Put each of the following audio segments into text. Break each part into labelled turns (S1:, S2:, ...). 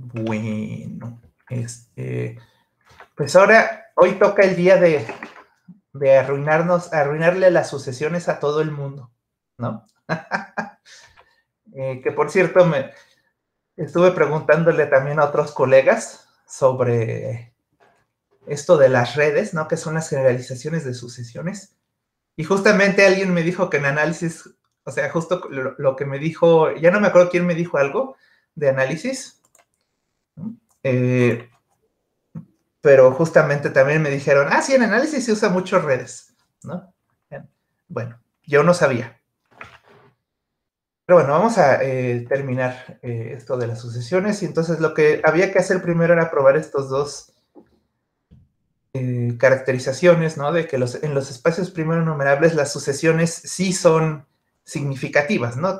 S1: Bueno, pues ahora, hoy toca el día de arruinarle las sucesiones a todo el mundo, ¿no? Que por cierto, me estuve preguntándole también a otros colegas sobre esto de las redes, ¿no? Que son las generalizaciones de sucesiones. Y justamente alguien me dijo que en análisis, o sea, justo lo que me dijo, ya no me acuerdo quién me dijo algo de análisis, ¿no? Pero justamente también me dijeron, sí, en análisis se usa mucho redes, ¿no? Bueno, yo no sabía. Pero bueno, vamos a terminar esto de las sucesiones. Y entonces lo que había que hacer primero era probar estos dos caracterizaciones, ¿no? De que en los espacios primero numerables las sucesiones sí son significativas, ¿no?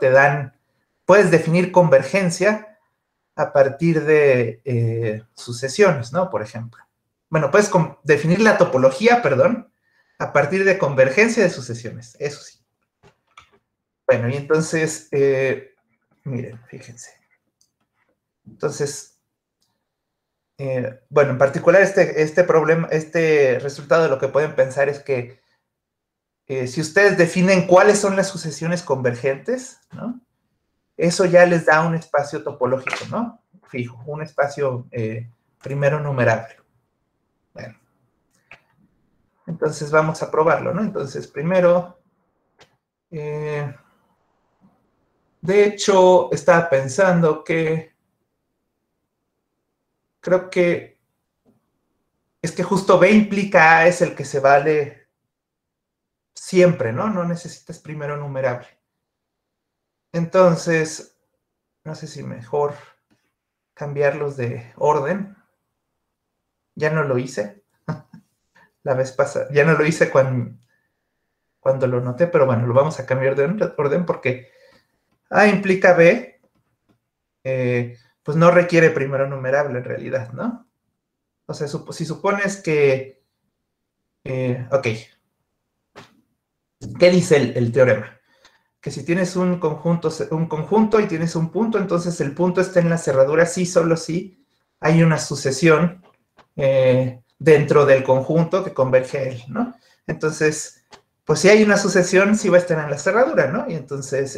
S1: Puedes definir convergencia a partir de sucesiones, ¿no? Por ejemplo. Bueno, puedes definir la topología, perdón, a partir de convergencia de sucesiones, eso sí. Bueno, y entonces, miren, fíjense. Entonces, bueno, en particular este problema, este resultado de lo que pueden pensar es que si ustedes definen cuáles son las sucesiones convergentes, ¿no? Eso ya les da un espacio topológico, ¿no? Fijo, un espacio primero numerable. Bueno, entonces vamos a probarlo, ¿no? Entonces, primero, de hecho, estaba pensando que creo que es que justo B implica A es el que se vale siempre, ¿no? No necesitas primero numerable. Entonces, no sé si mejor cambiarlos de orden. Ya no lo hice la vez pasada, ya no lo hice cuando lo noté, pero bueno, lo vamos a cambiar de orden porque A implica B, pues no requiere primero numerable en realidad, ¿no? O sea, si supones que, ok, ¿qué dice el teorema? Que si tienes un conjunto y tienes un punto, entonces el punto está en la cerradura sí, solo si hay una sucesión dentro del conjunto que converge a él, ¿no? Entonces, pues si hay una sucesión, sí va a estar en la cerradura, ¿no? Y entonces,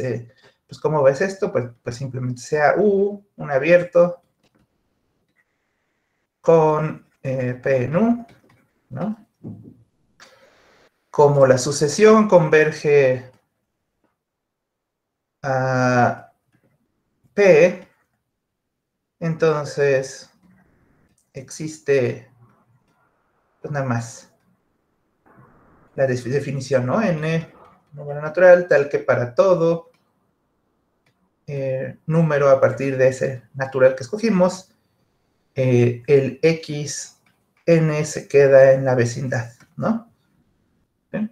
S1: pues ¿cómo ves esto? Pues simplemente sea U, un abierto, con P en U, ¿no? Como la sucesión converge a P, entonces existe, pues nada más, la definición, ¿no? N, número natural, tal que para todo número a partir de ese natural que escogimos, el X, N se queda en la vecindad, ¿no? ¿Sí?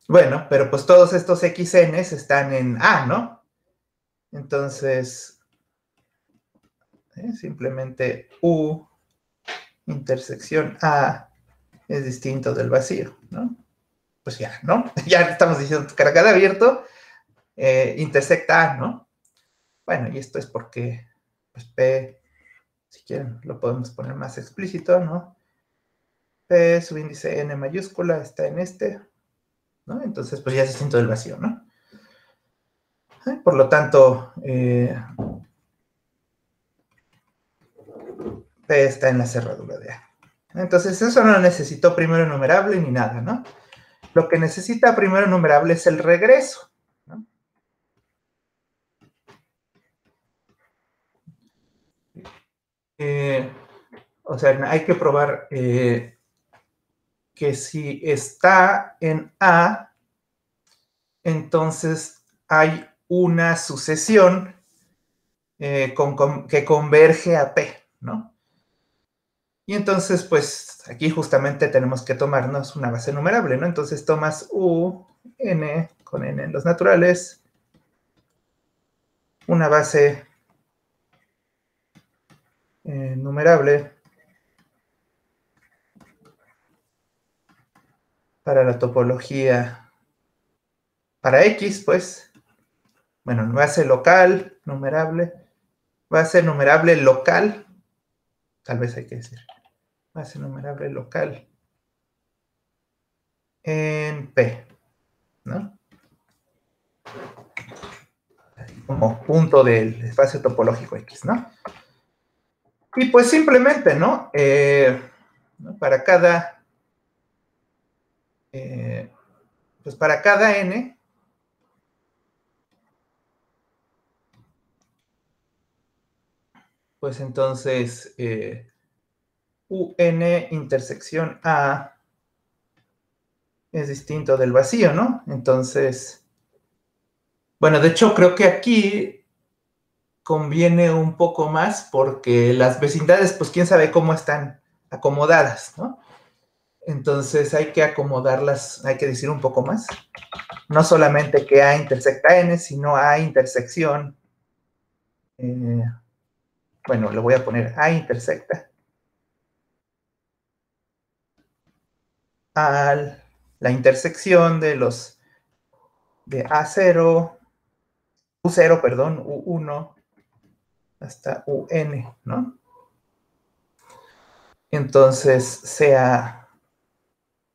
S1: Bueno, pero pues todos estos XNs están en A, ¿no? Entonces, simplemente U intersección A es distinto del vacío, ¿no? Pues ya, ¿no? Ya estamos diciendo que cada abierto intersecta A, ¿no? Bueno, y esto es porque, pues P, si quieren, lo podemos poner más explícito, ¿no? P, su índice N mayúscula está en este, ¿no? Entonces, pues ya es distinto del vacío, ¿no? Por lo tanto, P está en la cerradura de A. Entonces, eso no necesitó primero enumerable ni nada, ¿no? Lo que necesita primero enumerable es el regreso, ¿no? O sea, hay que probar que si está en A, entonces hay una sucesión que converge a P, ¿no? Y entonces, pues, aquí justamente tenemos que tomarnos una base numerable, ¿no? Entonces tomas U, N, con N en los naturales, una base numerable para la topología, para X, pues, bueno, base local, numerable, base numerable local, tal vez hay que decir, base numerable local en P, ¿no? Como punto del espacio topológico X, ¿no? Y pues simplemente, ¿no? Para cada, pues para cada n, pues entonces un intersección A es distinto del vacío, ¿no? Entonces, bueno, de hecho creo que aquí conviene un poco más porque las vecindades, pues quién sabe cómo están acomodadas, ¿no? Entonces hay que acomodarlas, hay que decir un poco más. No solamente que A intersecta N, sino A intersección. Bueno, le voy a poner A intersecta a la intersección de los de A0, U0, perdón, U1 hasta UN, ¿no? Entonces sea,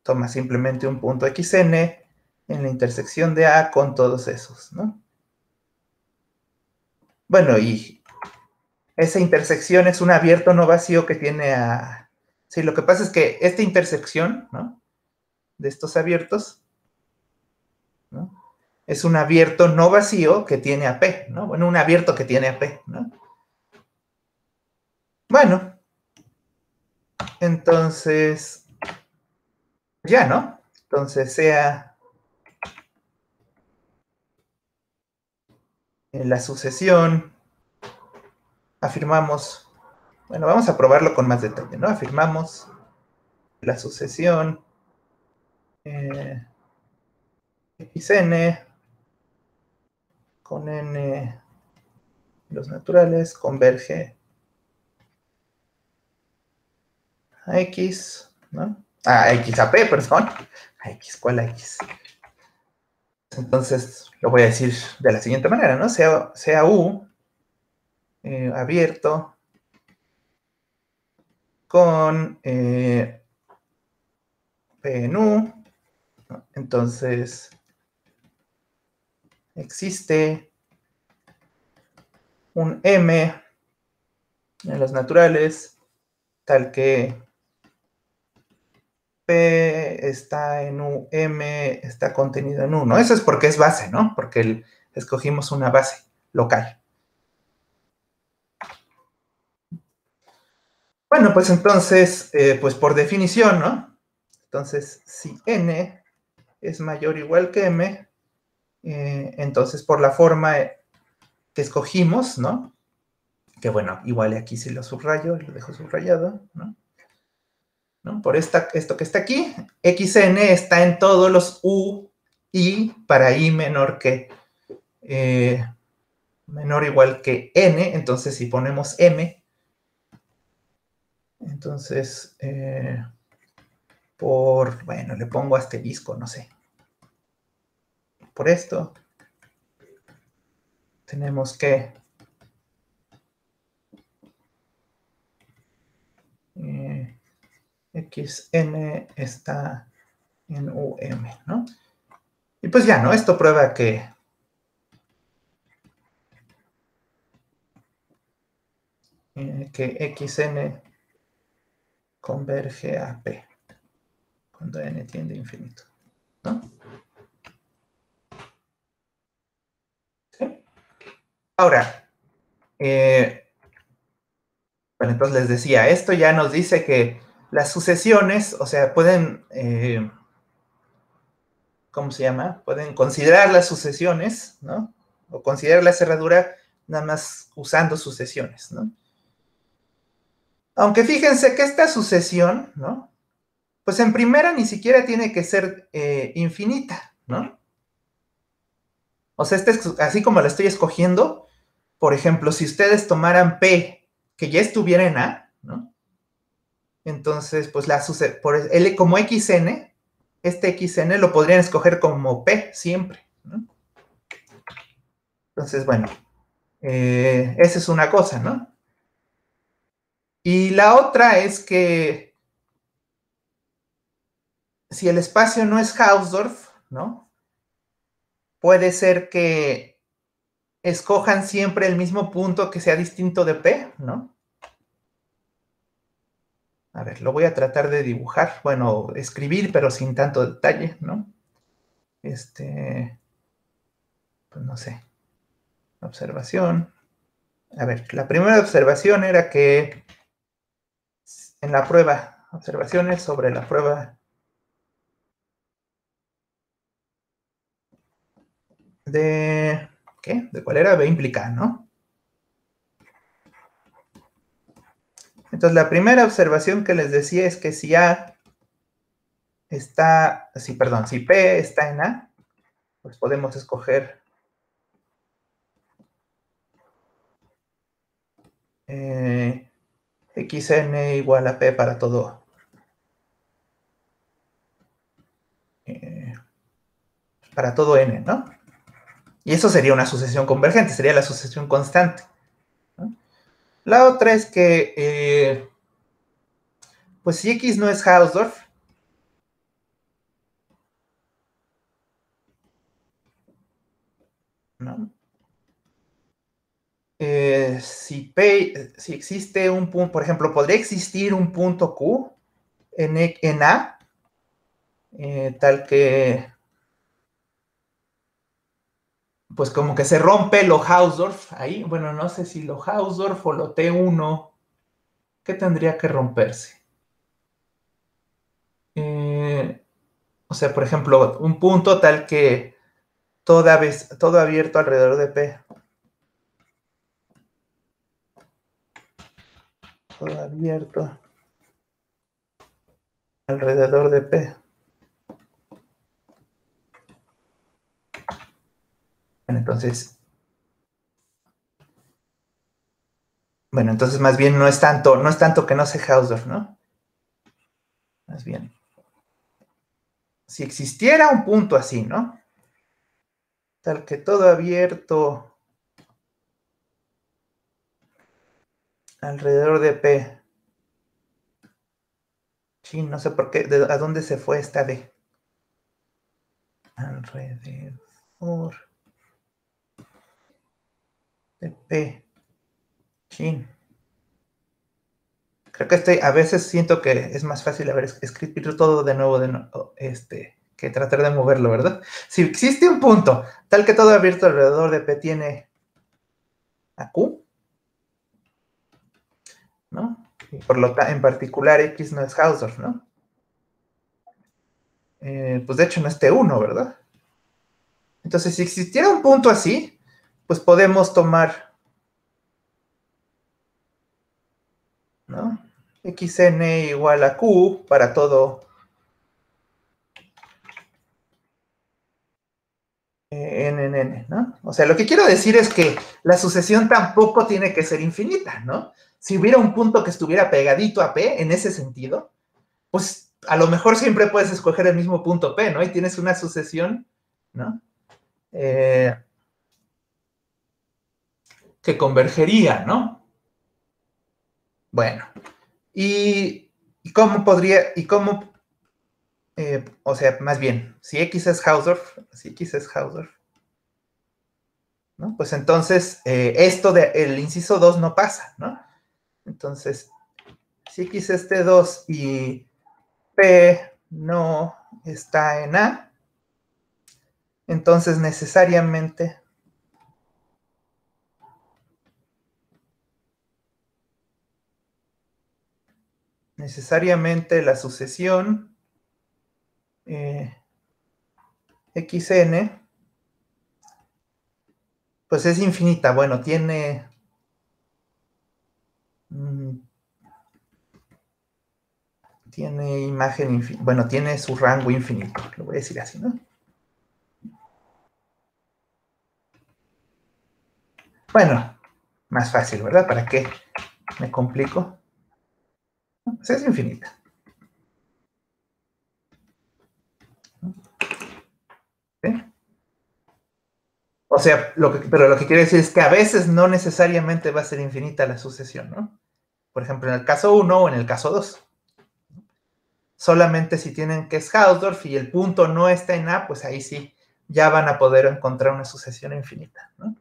S1: toma simplemente un punto XN en la intersección de A con todos esos, ¿no? Bueno, y esa intersección es un abierto no vacío que tiene a... Sí, lo que pasa es que esta intersección, ¿no? De estos abiertos, ¿no? Es un abierto no vacío que tiene a P, ¿no? Bueno, un abierto que tiene a P, ¿no? Bueno, entonces, ya, ¿no? Entonces sea en la sucesión, afirmamos, bueno, vamos a probarlo con más detalle, ¿no? Afirmamos la sucesión xn con n los naturales converge a x, ¿no? A x a p, perdón. A x, ¿cuál a x? Entonces lo voy a decir de la siguiente manera, ¿no? Sea u abierto con p en u, ¿no? Entonces existe un m en los naturales tal que P está en U, M está contenido en U, ¿no? Eso es porque es base, ¿no? Porque escogimos una base local. Bueno, pues entonces, pues por definición, ¿no? Entonces, si N es mayor o igual que M, entonces por la forma que escogimos, ¿no? Que bueno, igual aquí sí lo subrayo, lo dejo subrayado, ¿no? ¿No? Por esto que está aquí, xn está en todos los u y para i menor menor o igual que n, entonces si ponemos m, entonces bueno, le pongo asterisco, no sé. Por esto tenemos que xn está en um, ¿no? Y pues ya, ¿no? Esto prueba que xn converge a p cuando n tiende a infinito, ¿no? ¿Sí? Ahora, bueno, entonces les decía, esto ya nos dice que las sucesiones, o sea, pueden, ¿cómo se llama? Pueden considerar las sucesiones, ¿no? O considerar la cerradura nada más usando sucesiones, ¿no? Aunque fíjense que esta sucesión, ¿no? Pues en primera ni siquiera tiene que ser infinita, ¿no? O sea, así como la estoy escogiendo, por ejemplo, si ustedes tomaran P que ya estuviera en A, ¿no? Entonces, pues por L como XN, este XN lo podrían escoger como P siempre, ¿no? Entonces, bueno, Esa es una cosa, ¿no? Y la otra es que si el espacio no es Hausdorff, ¿no? Puede ser que escojan siempre el mismo punto que sea distinto de P, ¿no? A ver, lo voy a tratar de dibujar, bueno, escribir, pero sin tanto detalle, ¿no? Pues no sé, observación. A ver, la primera observación era que en la prueba, observaciones sobre la prueba de, ¿qué? ¿De cuál era? B implica, ¿no? Entonces, la primera observación que les decía es que si A está, sí, perdón, si P está en A, pues podemos escoger xn igual a P eh, para todo n, ¿no? Y eso sería una sucesión convergente, sería la sucesión constante, ¿no? La otra es que, pues si x no es Hausdorff, ¿no? Si existe un punto, por ejemplo, podría existir un punto Q en A, tal que, pues como que se rompe lo Hausdorff ahí. Bueno, no sé si lo Hausdorff o lo T1, ¿qué tendría que romperse? Eh, o sea, por ejemplo, un punto tal que todo abierto alrededor de P. Todo abierto alrededor de P. Bueno, entonces más bien no es tanto que no sea Hausdorff, ¿no? Más bien, si existiera un punto así, ¿no? Tal que todo abierto alrededor de P. Sí, no sé por qué, ¿a dónde se fue esta D? Alrededor de P. Chin. Creo que a veces siento que es más fácil escribir todo de nuevo, que tratar de moverlo, ¿verdad? Si existe un punto tal que todo abierto alrededor de P tiene a Q, ¿no? Y en particular X no es Hausdorff, ¿no? Pues de hecho no es T1, ¿verdad? Entonces, si existiera un punto así, pues podemos tomar, ¿no? Xn igual a Q para todo n, ¿no? O sea, lo que quiero decir es que la sucesión tampoco tiene que ser infinita, ¿no? Si hubiera un punto que estuviera pegadito a P en ese sentido, pues a lo mejor siempre puedes escoger el mismo punto P, ¿no? Y tienes una sucesión, ¿no? Que convergería, ¿no? Bueno, y cómo podría, o sea, más bien, si X es Hausdorff, ¿no? Pues entonces esto del inciso 2 no pasa, ¿no? Entonces, si X es T2 y P no está en A, entonces necesariamente la sucesión eh, xn, pues es infinita. Bueno, mm, tiene imagen infinita, bueno, tiene su rango infinito, lo voy a decir así, ¿no? Bueno, más fácil, ¿verdad? ¿Para qué me complico? Pues es infinita. ¿Sí? O sea, pero lo que quiere decir es que a veces no necesariamente va a ser infinita la sucesión, ¿no? Por ejemplo, en el caso 1 o en el caso 2. Solamente si tienen que es Hausdorff y el punto no está en A, pues ahí sí ya van a poder encontrar una sucesión infinita, ¿no?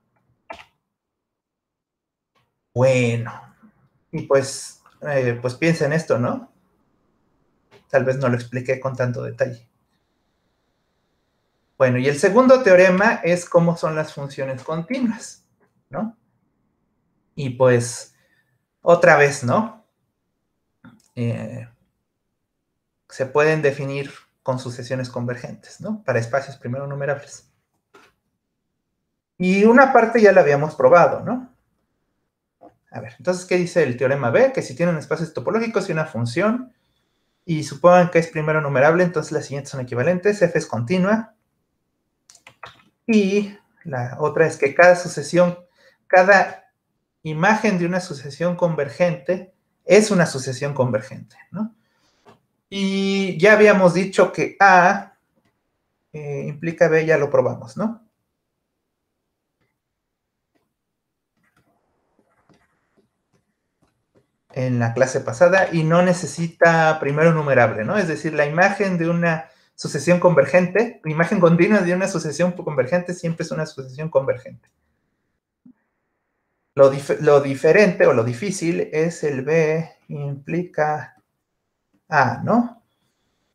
S1: Bueno, y pues piensen esto, ¿no? Tal vez no lo expliqué con tanto detalle. Bueno, y el segundo teorema es cómo son las funciones continuas, ¿no? Y pues, otra vez, ¿no? Se pueden definir con sucesiones convergentes, ¿no? Para espacios primero numerables. Y una parte ya la habíamos probado, ¿no? A ver, entonces, ¿qué dice el teorema B? Que si tienen espacios topológicos y una función, y supongan que es primero numerable, entonces las siguientes son equivalentes, f es continua, y la otra es que cada imagen de una sucesión convergente es una sucesión convergente, ¿no? Y ya habíamos dicho que A implica B, ya lo probamos, ¿no? En la clase pasada, y no necesita primero numerable, ¿no? Es decir, la imagen de una sucesión convergente, la imagen continua de una sucesión convergente siempre es una sucesión convergente. Lo diferente o lo difícil es el B implica A, ¿no?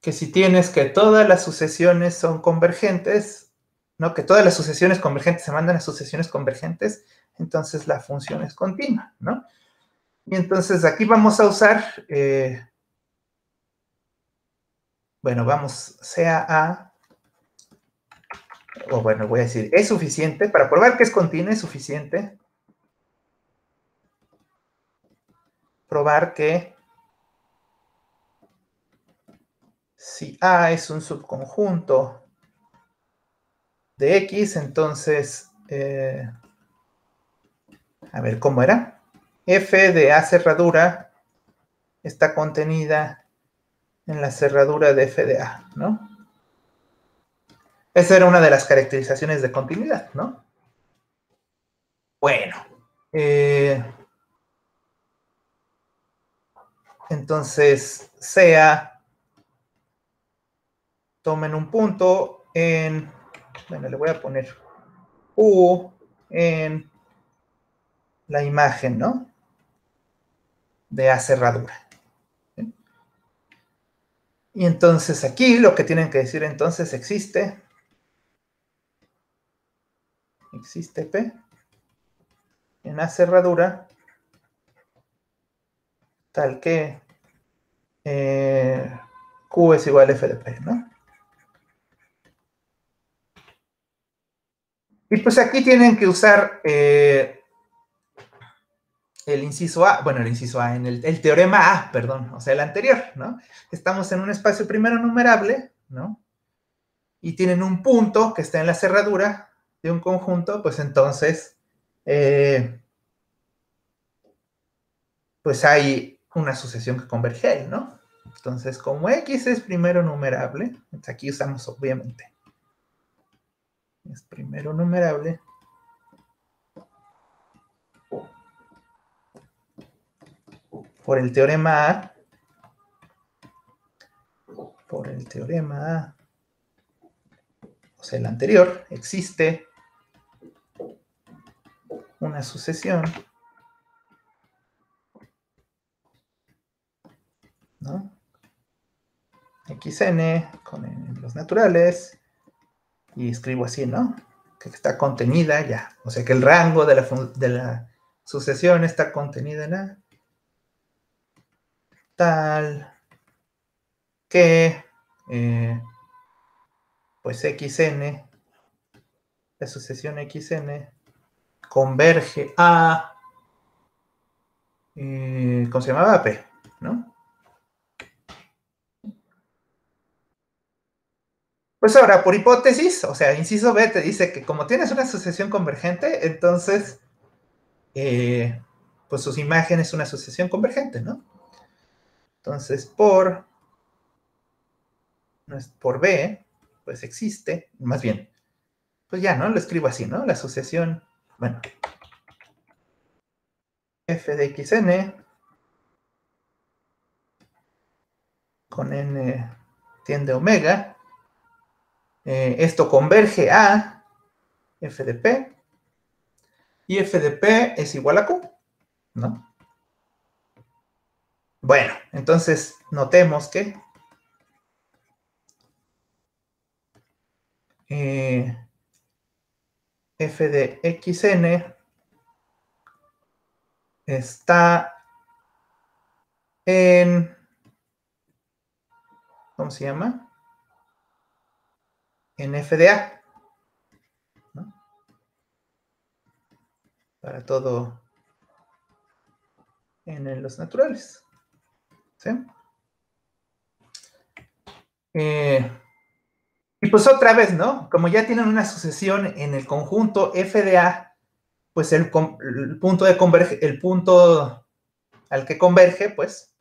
S1: Que si tienes que todas las sucesiones son convergentes, ¿no? Que todas las sucesiones convergentes se mandan a sucesiones convergentes, entonces la función es continua, ¿no? Y entonces aquí vamos a usar, bueno, vamos, sea A, o bueno, voy a decir, es suficiente, para probar que es continua es suficiente probar que si A es un subconjunto de X, entonces, a ver, ¿cómo era? F de A cerradura está contenida en la cerradura de F de A, ¿no? Esa era una de las caracterizaciones de continuidad, ¿no? Bueno, entonces, sea, tomen un punto en, bueno, le voy a poner U en la imagen, ¿no? De A cerradura. ¿Sí? Y entonces aquí lo que tienen que decir entonces existe P en A cerradura tal que Q es igual a F de P, ¿no? Y pues aquí tienen que usar el inciso A, bueno, el inciso A, en el teorema A, perdón, o sea, el anterior, ¿no? Estamos en un espacio primero numerable, ¿no? Y tienen un punto que está en la cerradura de un conjunto, pues entonces, pues hay una sucesión que converge, ¿no? Entonces, como X es primero numerable, aquí usamos obviamente, es primero numerable, por el teorema A, o sea, el anterior, existe una sucesión, ¿no? Xn con los naturales, y escribo así, ¿no? Que está contenida ya, o sea que el rango de la sucesión está contenida en A, tal que, pues Xn, la sucesión Xn, converge a, ¿cómo se llamaba? P, ¿no? Pues ahora, por hipótesis, o sea, inciso B te dice que como tienes una sucesión convergente, entonces, pues sus imágenes es una sucesión convergente, ¿no? Entonces, por B, pues existe, más bien, pues ya, ¿no? Lo escribo así, ¿no? La asociación, bueno, f de xn con n tiende a omega. Esto converge a f de p. Y f de p es igual a q, ¿no? Bueno, entonces notemos que f de xn está en, ¿cómo se llama? En f de a, ¿no? Para todo en los naturales, ¿sí? Y pues otra vez, ¿no? Como ya tienen una sucesión en el conjunto f de a, pues el punto el punto al que converge, pues,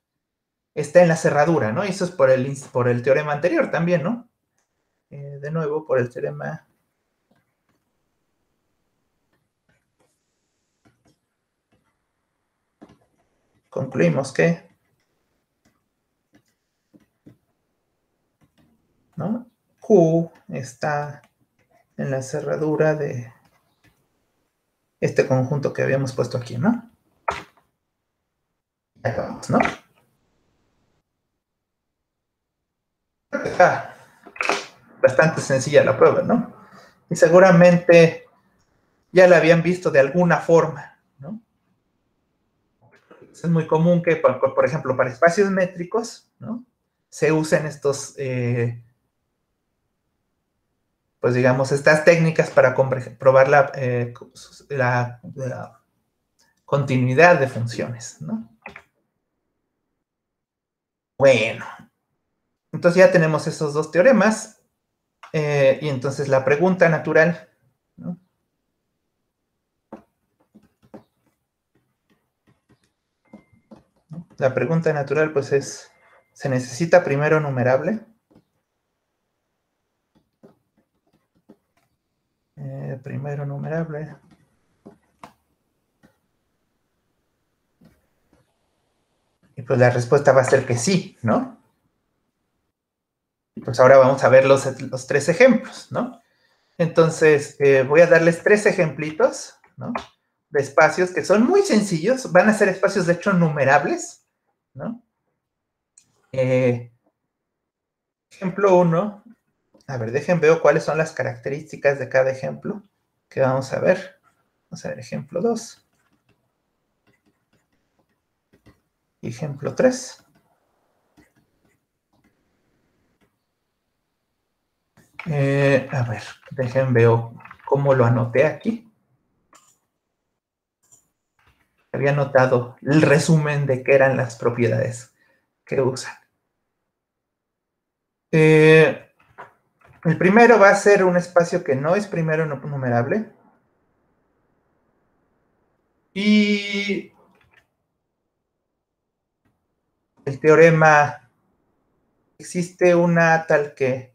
S1: está en la cerradura, ¿no? Y eso es por el teorema anterior también, ¿no? De nuevo, por el teorema. Concluimos que, ¿no? Q está en la cerradura de este conjunto que habíamos puesto aquí, ¿no? Ya acabamos, ¿no? Bastante sencilla la prueba, ¿no? Y seguramente ya la habían visto de alguna forma, ¿no? Es muy común que, por ejemplo, para espacios métricos, ¿no? Se usen estos, pues digamos, estas técnicas para probar la continuidad de funciones, ¿no? Bueno, entonces ya tenemos esos dos teoremas, y entonces la pregunta natural, ¿no? La pregunta natural, pues es, ¿se necesita primero numerable? Primero numerable. Y pues la respuesta va a ser que sí, ¿no? Pues ahora vamos a ver los tres ejemplos, ¿no? Entonces, voy a darles tres ejemplitos, ¿no? De espacios que son muy sencillos, van a ser espacios de hecho numerables, ¿no? Ejemplo 1, a ver, veo cuáles son las características de cada ejemplo que vamos a ver. Vamos a ver ejemplo 2. Ejemplo 3. A ver, veo cómo lo anoté aquí. Había anotado el resumen de qué eran las propiedades que usan. El primero va a ser un espacio que no es primero numerable. Y el teorema, existe una tal que,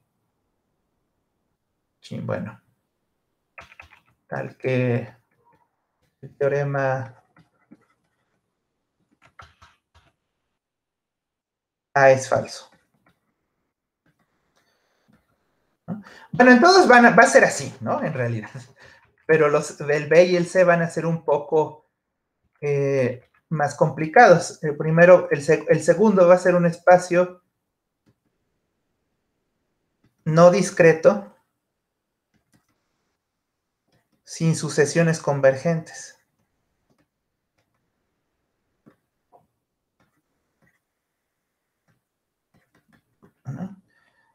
S1: sí, bueno, tal que el teorema A es falso, ¿no? Bueno, en todos va a ser así, ¿no? En realidad. Pero el B y el C van a ser un poco más complicados. El primero, el segundo va a ser un espacio no discreto sin sucesiones convergentes. ¿No?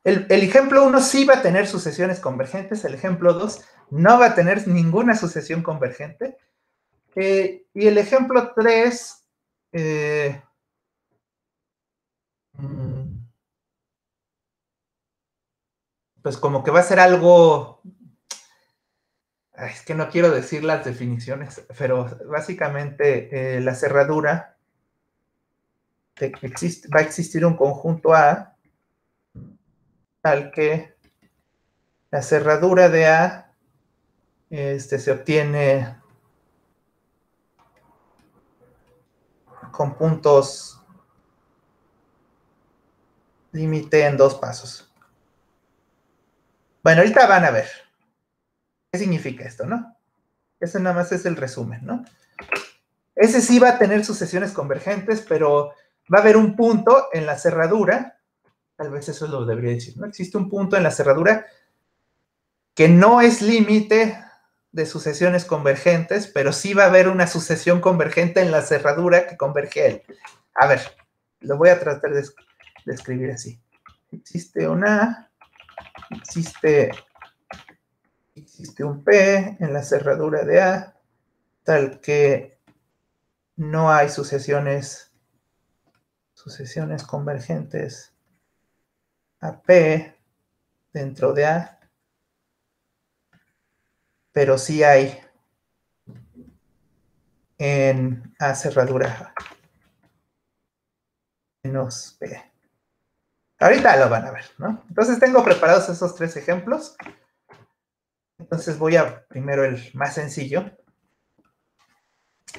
S1: El ejemplo 1 sí va a tener sucesiones convergentes, el ejemplo 2 no va a tener ninguna sucesión convergente, y el ejemplo 3, pues como que va a ser algo, es que no quiero decir las definiciones, pero básicamente la cerradura, va a existir un conjunto A tal que la cerradura de A se obtiene con puntos límite en 2 pasos. Bueno, ahorita van a ver qué significa esto, ¿no? Ese nada más es el resumen, ¿no? Ese sí va a tener sucesiones convergentes, pero va a haber un punto en la cerradura, tal vez eso lo debería decir, ¿no? Existe un punto en la cerradura que no es límite de sucesiones convergentes, pero sí va a haber una sucesión convergente en la cerradura que converge a él. A ver, lo voy a tratar de escribir así. Existe una A, existe un P en la cerradura de A, tal que no hay sucesiones convergentes a P dentro de A, pero sí hay en A cerradura menos P. Ahorita lo van a ver, ¿no? Entonces tengo preparados esos 3 ejemplos. Entonces voy a primero el más sencillo.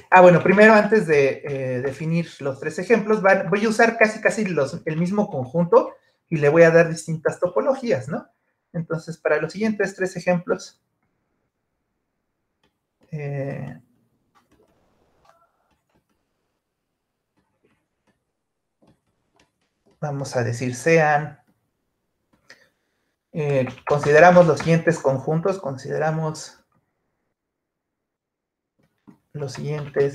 S1: Bueno, primero antes de definir los 3 ejemplos, voy a usar casi el mismo conjunto y le voy a dar distintas topologías, ¿no? Entonces, para los siguientes 3 ejemplos, vamos a decir sean, consideramos los siguientes conjuntos, consideramos los siguientes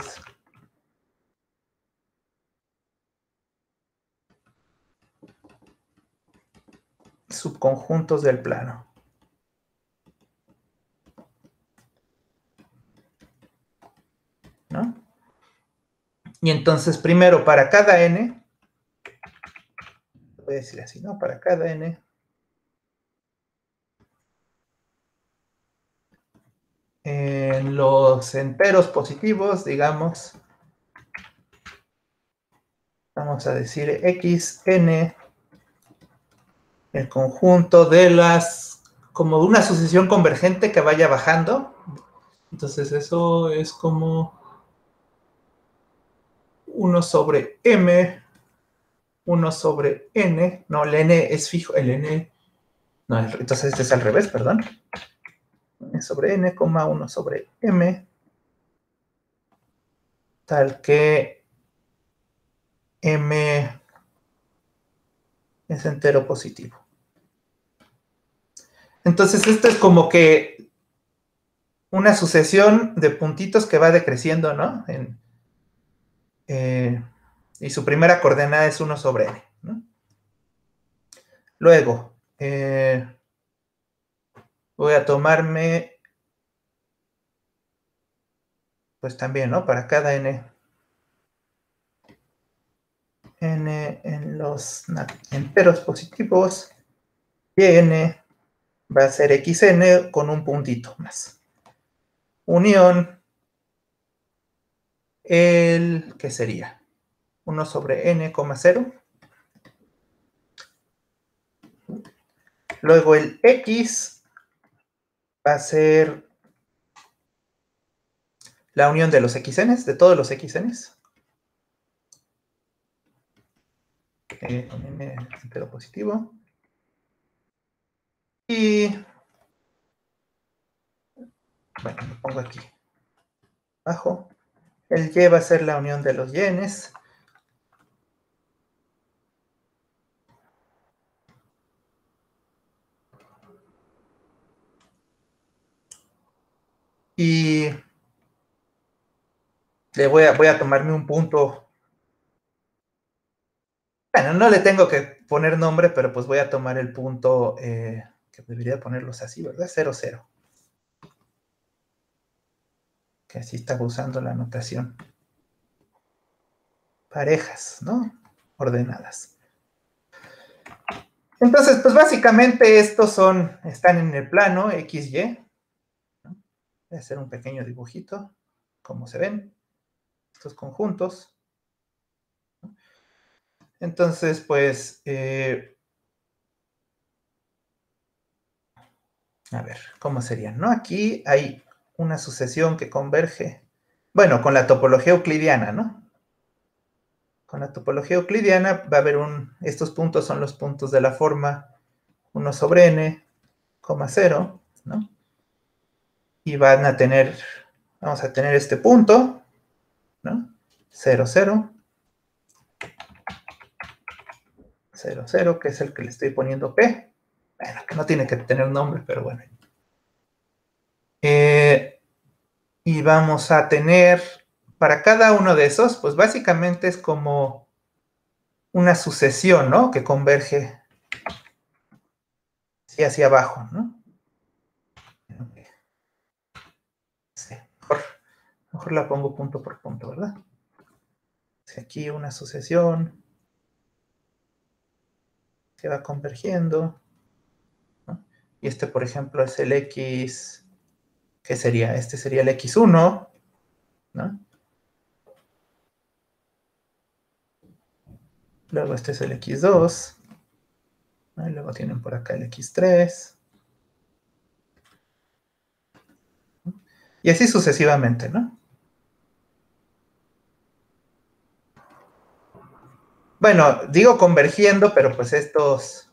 S1: subconjuntos del plano. ¿No? Y entonces, primero, para cada n, voy a decir así, ¿no? Para cada n, en los enteros positivos, digamos, vamos a decir xn, el conjunto de las, como una sucesión convergente que vaya bajando. Entonces eso es como 1 sobre m, 1 sobre n, no, el n es fijo, el n, no, entonces este es al revés, perdón. N sobre n, 1 sobre m, tal que m es entero positivo. Entonces esto es como que una sucesión de puntitos que va decreciendo, ¿no? Y su primera coordenada es 1 sobre n, ¿no? Luego, voy a tomarme, pues también, ¿no? Para cada n en los enteros positivos, y n va a ser xn con un puntito más. Unión, ¿qué sería? 1 sobre n, 0. Luego el x va a ser la unión de los xn's, de todos los xn's. N entero positivo. Y, bueno, lo pongo aquí abajo. El y va a ser la unión de los yenes. Y voy a tomarme un punto. Bueno, no le tengo que poner nombre, pero pues voy a tomar el punto, que debería ponerlos así, ¿verdad? 0, 0. Que así estaba usando la notación. Parejas, ¿no? Ordenadas. Entonces, pues básicamente estos están en el plano XY. Voy a hacer un pequeño dibujito, como se ven, estos conjuntos. Entonces, pues, a ver, ¿cómo serían? ¿No? Aquí hay una sucesión que converge, bueno, con la topología euclidiana, ¿no? Con la topología euclidiana va a haber estos puntos son los puntos de la forma 1 sobre n, 0, ¿no? Y vamos a tener este punto, ¿no? 0, 0, 0, 0, que es el que le estoy poniendo P. Bueno, que no tiene que tener nombre, pero bueno. Y vamos a tener, para cada uno de esos, pues básicamente es como una sucesión, ¿no? Que converge hacia abajo, ¿no? Sí, mejor la pongo punto por punto, ¿verdad? Si aquí una sucesión que va convergiendo, ¿no? Y este, por ejemplo, es el X, ¿qué sería? Este sería el X1, ¿no? Luego este es el X2, ¿no? Y luego tienen por acá el X3. Y así sucesivamente, ¿no? Bueno, digo convergiendo, pero pues estos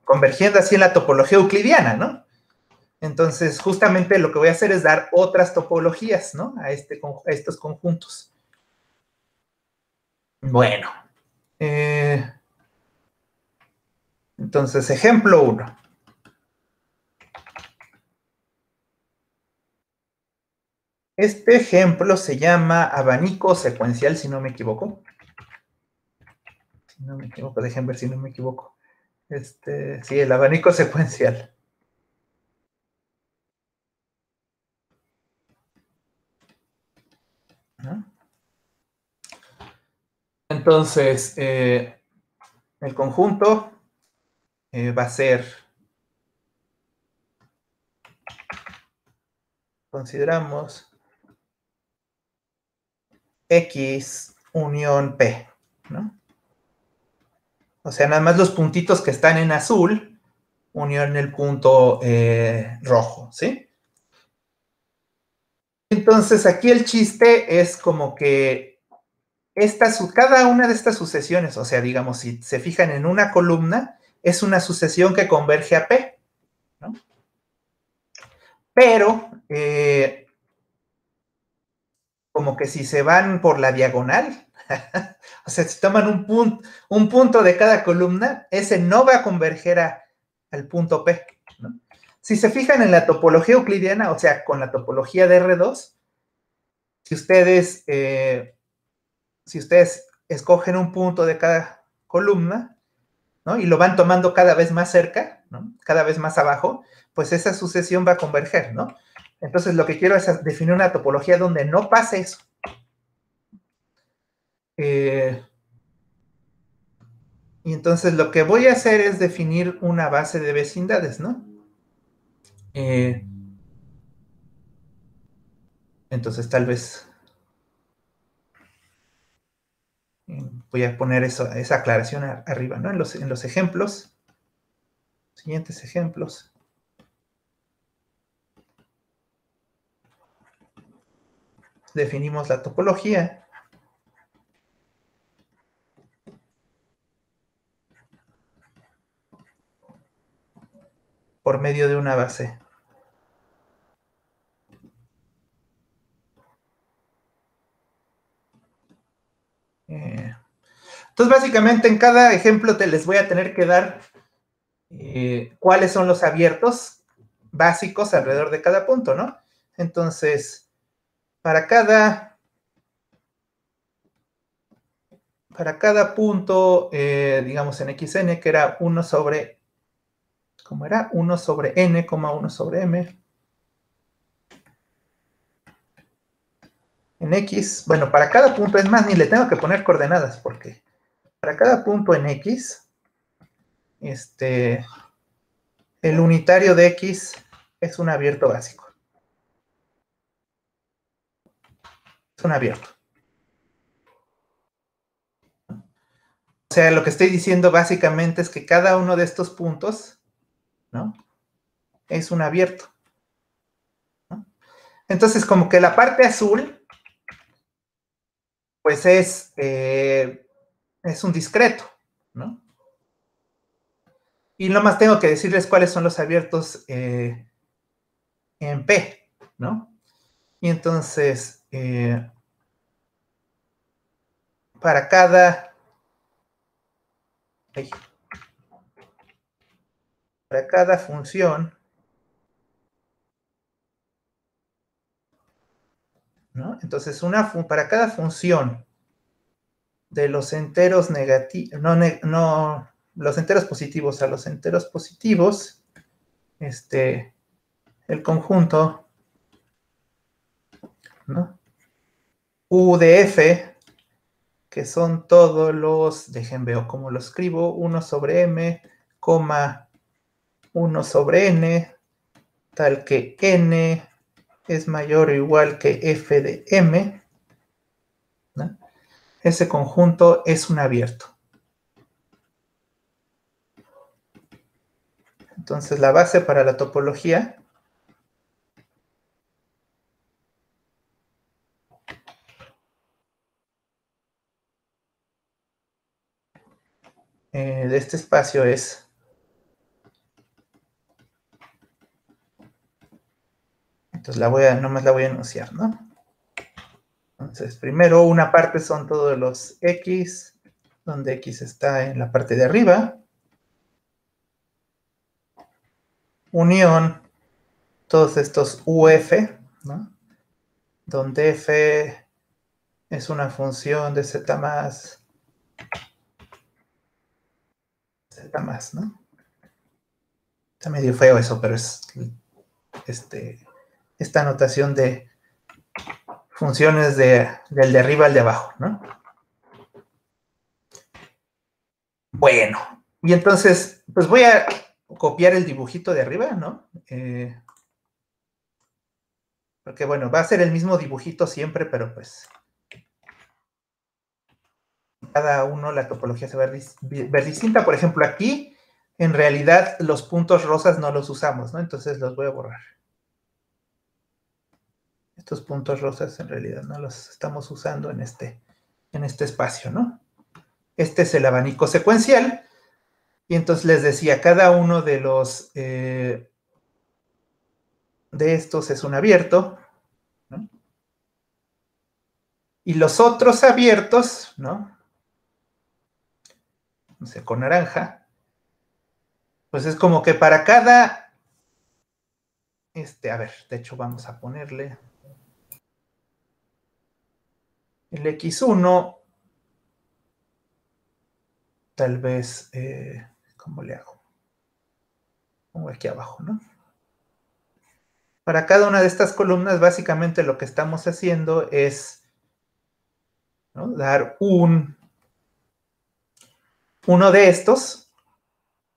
S1: convergiendo así en la topología euclidiana, ¿no? Entonces, justamente lo que voy a hacer es dar otras topologías, ¿no? A estos conjuntos. Bueno. Entonces, ejemplo 1. Este ejemplo se llama abanico secuencial, si no me equivoco. Si no me equivoco, dejen ver si no me equivoco. Sí, el abanico secuencial. ¿No? Entonces, el conjunto va a ser, consideramos, X unión P, ¿no? O sea, nada más los puntitos que están en azul, unión el punto rojo, ¿sí? Entonces, aquí el chiste es como que cada una de estas sucesiones, o sea, digamos, si se fijan en una columna, es una sucesión que converge a P, ¿no? Pero, como que si se van por la diagonal, o sea, si toman un punto de cada columna, ese no va a converger al punto P, ¿no? Si se fijan en la topología euclidiana, o sea, con la topología de R2, si ustedes escogen un punto de cada columna, ¿no? Y lo van tomando cada vez más cerca, ¿no? Cada vez más abajo, pues esa sucesión va a converger, ¿no? Entonces lo que quiero es definir una topología donde no pase eso. Y entonces lo que voy a hacer es definir una base de vecindades, ¿no? Entonces tal vez voy a poner esa aclaración arriba, ¿no? En los ejemplos, siguientes ejemplos. Definimos la topología. Por medio de una base. Entonces, básicamente, en cada ejemplo les voy a tener que dar cuáles son los abiertos básicos alrededor de cada punto, ¿no? Entonces, para cada punto, digamos en xn, que era 1 sobre, ¿cómo era? 1 sobre n, 1 sobre m. En x, bueno, para cada punto, es más, ni le tengo que poner coordenadas, porque para cada punto en x, el unitario de x es un abierto básico. Es un abierto. O sea, lo que estoy diciendo básicamente es que cada uno de estos puntos, ¿no? Es un abierto. Entonces, como que la parte azul, pues es un discreto, ¿no? Y nomás tengo que decirles cuáles son los abiertos en P, ¿no? Y entonces, para cada... Para cada función, ¿no? Entonces, para cada función de los enteros negativos, no, los enteros positivos a los enteros positivos, el conjunto, ¿no? U de F, que son todos los, dejen veo cómo lo escribo, 1 sobre M, 1 sobre N, tal que N es mayor o igual que F de M, ¿no? Ese conjunto es un abierto. Entonces, la base para la topología de este espacio es entonces nomás la voy a enunciar, ¿no? Entonces, primero una parte son todos los X, donde X está en la parte de arriba. Unión, todos estos UF, ¿no? Donde F es una función de Z más, ¿no? Está medio feo eso, pero es esta notación de funciones del de arriba al de abajo, ¿no? Bueno, y entonces, pues voy a copiar el dibujito de arriba, ¿no? Porque, bueno, va a ser el mismo dibujito siempre, pero pues cada uno la topología se va a ver distinta. Por ejemplo, aquí, en realidad, los puntos rosas no los usamos, ¿no? Entonces los voy a borrar. Estos puntos rosas en realidad no los estamos usando en este espacio, ¿no? Este es el abanico secuencial. Y entonces les decía, cada uno de los de estos es un abierto, ¿no? Y los otros abiertos, ¿no? No sé, con naranja, pues es como que para cada, a ver, de hecho vamos a ponerle el X1, tal vez, ¿cómo le hago? Pongo aquí abajo, ¿no? Para cada una de estas columnas, básicamente lo que estamos haciendo es, ¿no?, dar uno de estos,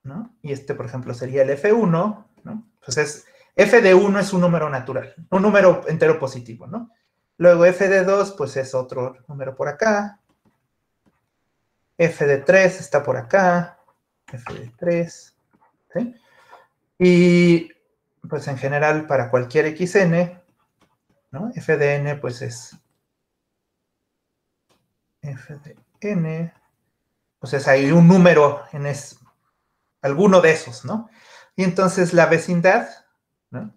S1: ¿no? Y por ejemplo, sería el F1, ¿no? Entonces, F de 1 es un número natural, un número entero positivo, ¿no? Luego F de 2, pues es otro número por acá. F de 3 está por acá. F de 3, ¿sí? Y pues en general para cualquier xn, ¿no? F de n pues es F de n, pues es ahí un número en alguno de esos, ¿no? Y entonces la vecindad, ¿no?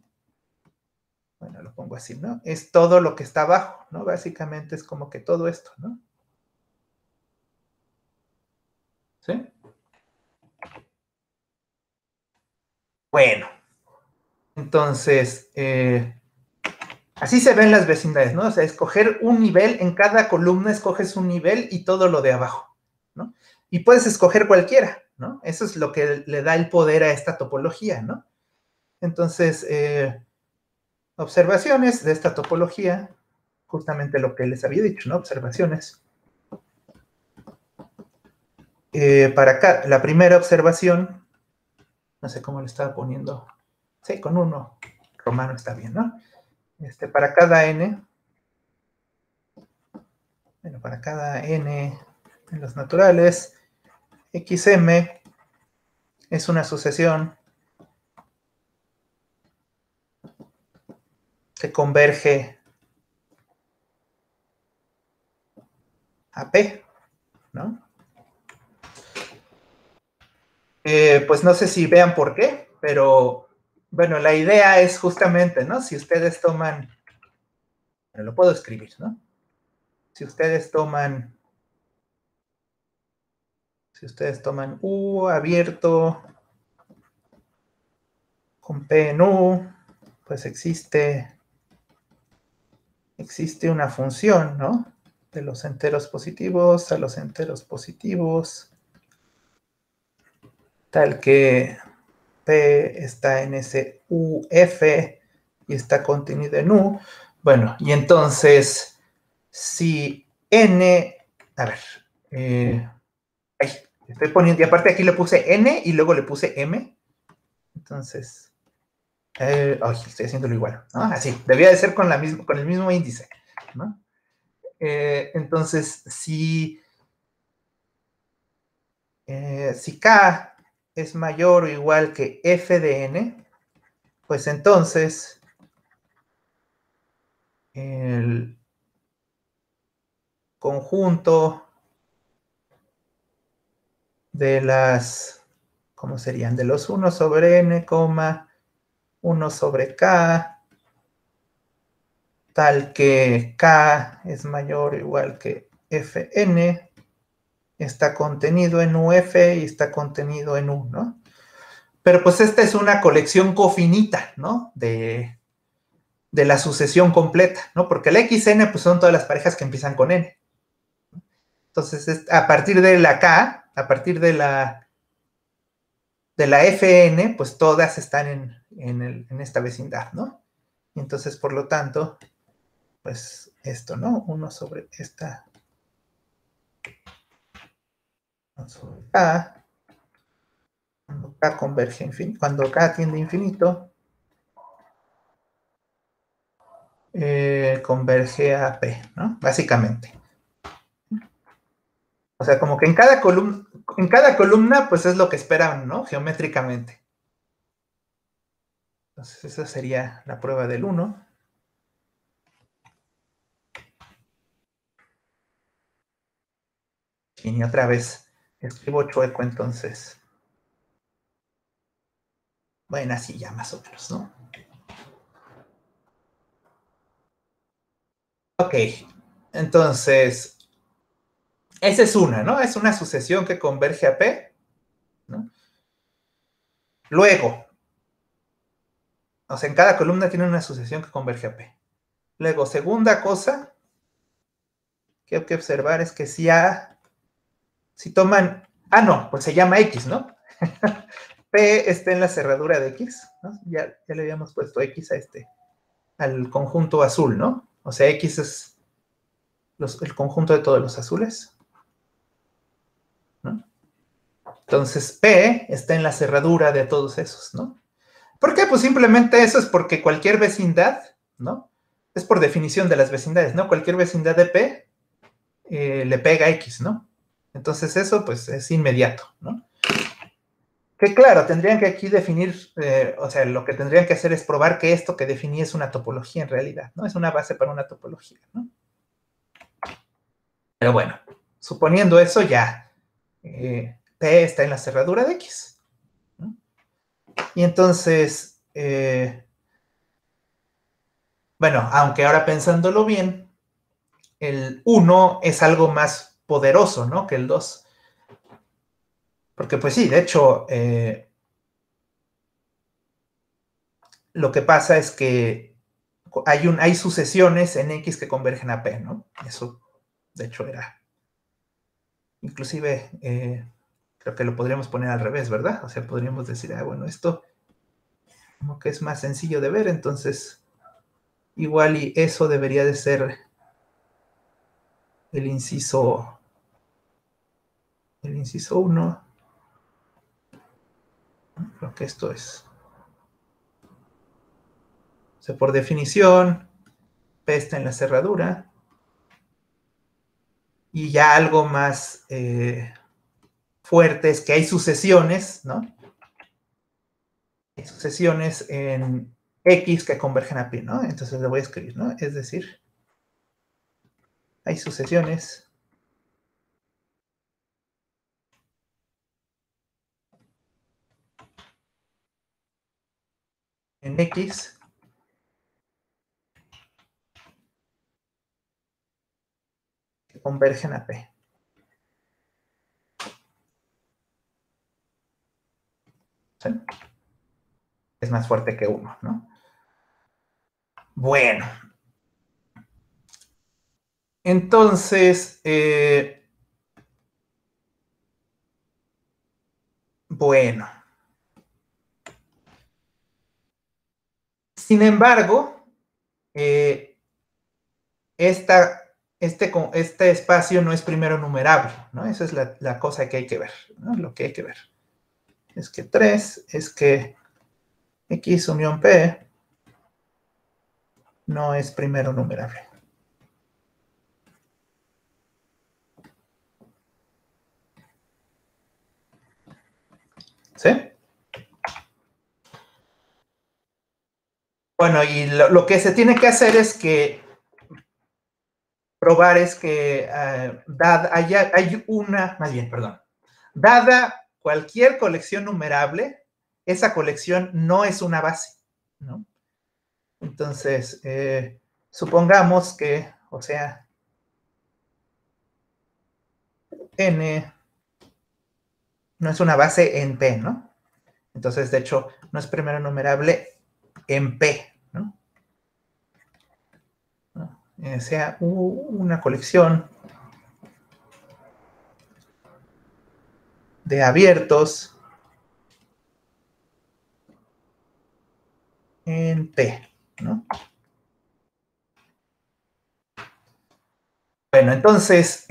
S1: Bueno, lo pongo así, ¿no? Es todo lo que está abajo, ¿no? Básicamente es como que todo esto, ¿no? ¿Sí? Bueno, entonces, así se ven las vecindades, ¿no? O sea, escoger un nivel, en cada columna escoges un nivel y todo lo de abajo, ¿no? Y puedes escoger cualquiera, ¿no? Eso es lo que le da el poder a esta topología, ¿no? Entonces, observaciones de esta topología, justamente lo que les había dicho, ¿no? Observaciones. Para acá, la primera observación, no sé cómo le estaba poniendo, sí, con uno romano está bien, ¿no? Para cada n, bueno, para cada n en los naturales, xm es una sucesión que converge a P, ¿no? Pues no sé si vean por qué, pero bueno, la idea es justamente, ¿no? Si ustedes toman, bueno, lo puedo escribir, ¿no? Si ustedes toman U abierto con P en U, pues existe una función, ¿no? De los enteros positivos a los enteros positivos, tal que P está en ese UF y está contenido en U. Bueno, y entonces, si N, a ver, estoy poniendo, y aparte aquí le puse N y luego le puse M, entonces, estoy haciéndolo igual, ¿no? Así, debía de ser con el mismo índice, ¿no? Entonces, si K es mayor o igual que F de N, pues entonces el conjunto de las, ¿cómo serían? De los 1 sobre N, 1 sobre K, tal que K es mayor o igual que Fn, está contenido en UF y está contenido en U, ¿no? Pero pues esta es una colección cofinita, ¿no? De la sucesión completa, ¿no? Porque la XN pues son todas las parejas que empiezan con N. Entonces, a partir de la K, a partir de la Fn, pues todas están en esta vecindad, ¿no? Y entonces, por lo tanto, pues esto, ¿no? 1 sobre esta, 1 sobre K, cuando K converge infinito, cuando K tiende a infinito, converge a P, ¿no? Básicamente. O sea, como que en cada columna, pues es lo que esperan, ¿no? Geométricamente. Entonces, esa sería la prueba del 1. Y otra vez, escribo chueco, entonces. Bueno, así ya más o menos, ¿no? Ok, entonces, esa es una, ¿no? Es una sucesión que converge a P, ¿no? Luego, o sea, en cada columna tiene una sucesión que converge a P. Luego, segunda cosa que hay que observar es que si toman, no, pues se llama X, ¿no? P está en la cerradura de X, ¿no? Ya le habíamos puesto X al conjunto azul, ¿no? O sea, X es el conjunto de todos los azules, ¿no? Entonces, P está en la cerradura de todos esos, ¿no? ¿Por qué? Pues simplemente eso es porque cualquier vecindad, ¿no? Es por definición de las vecindades, ¿no? Cualquier vecindad de P le pega a X, ¿no? Entonces eso, pues, es inmediato, ¿no? Que claro, tendrían que aquí definir, o sea, lo que tendrían que hacer es probar que esto que definí es una topología en realidad, ¿no? Es una base para una topología, ¿no? Pero bueno, suponiendo eso ya, P está en la cerradura de X, ¿no? Y entonces, bueno, aunque ahora pensándolo bien, el 1 es algo más poderoso, ¿no? Que el 2. Porque pues sí, de hecho, lo que pasa es que hay sucesiones en X que convergen a P, ¿no? Eso, de hecho, inclusive, creo que lo podríamos poner al revés, ¿verdad? O sea, podríamos decir, bueno, esto como que es más sencillo de ver, entonces igual y eso debería de ser el inciso 1. Creo que esto es. O sea, por definición, P está en la cerradura. Y ya algo más fuerte es que hay sucesiones, ¿no? Hay sucesiones en X que convergen a pi, ¿no? Entonces le voy a escribir, ¿no? Es decir, hay sucesiones en X que convergen a P. ¿Sí? Es más fuerte que 1, ¿no? Bueno. Entonces, bueno. Sin embargo, este espacio no es primero numerable, ¿no? Esa es la cosa que hay que ver, ¿no? Lo que hay que ver. Es que 3 es que X unión P no es primero numerable. ¿Sí? Bueno, y lo que se tiene que hacer es que probar es que hay una, más bien, perdón, dada cualquier colección numerable, esa colección no es una base, ¿no? Entonces, supongamos que, o sea, n no es una base en P, ¿no? Entonces, de hecho, no es primero numerable en P, ¿no? Sea una colección de abiertos en P, ¿no? Bueno, entonces,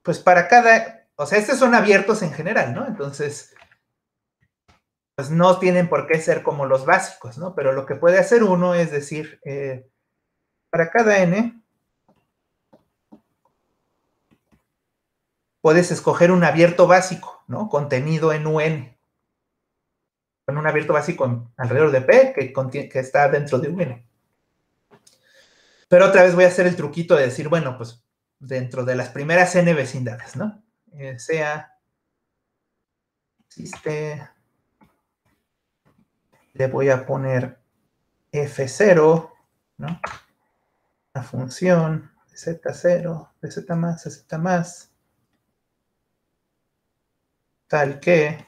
S1: pues para cada, o sea, estos son abiertos en general, ¿no? Entonces, pues no tienen por qué ser como los básicos, ¿no? Pero lo que puede hacer uno es decir, para cada n, puedes escoger un abierto básico, ¿no? Contenido en un. Con un abierto básico alrededor de P que está dentro de un. Pero otra vez voy a hacer el truquito de decir, bueno, pues dentro de las primeras n vecindades, ¿no? Existe, le voy a poner f0, ¿no? Una función de z0, de z más, de z más, tal que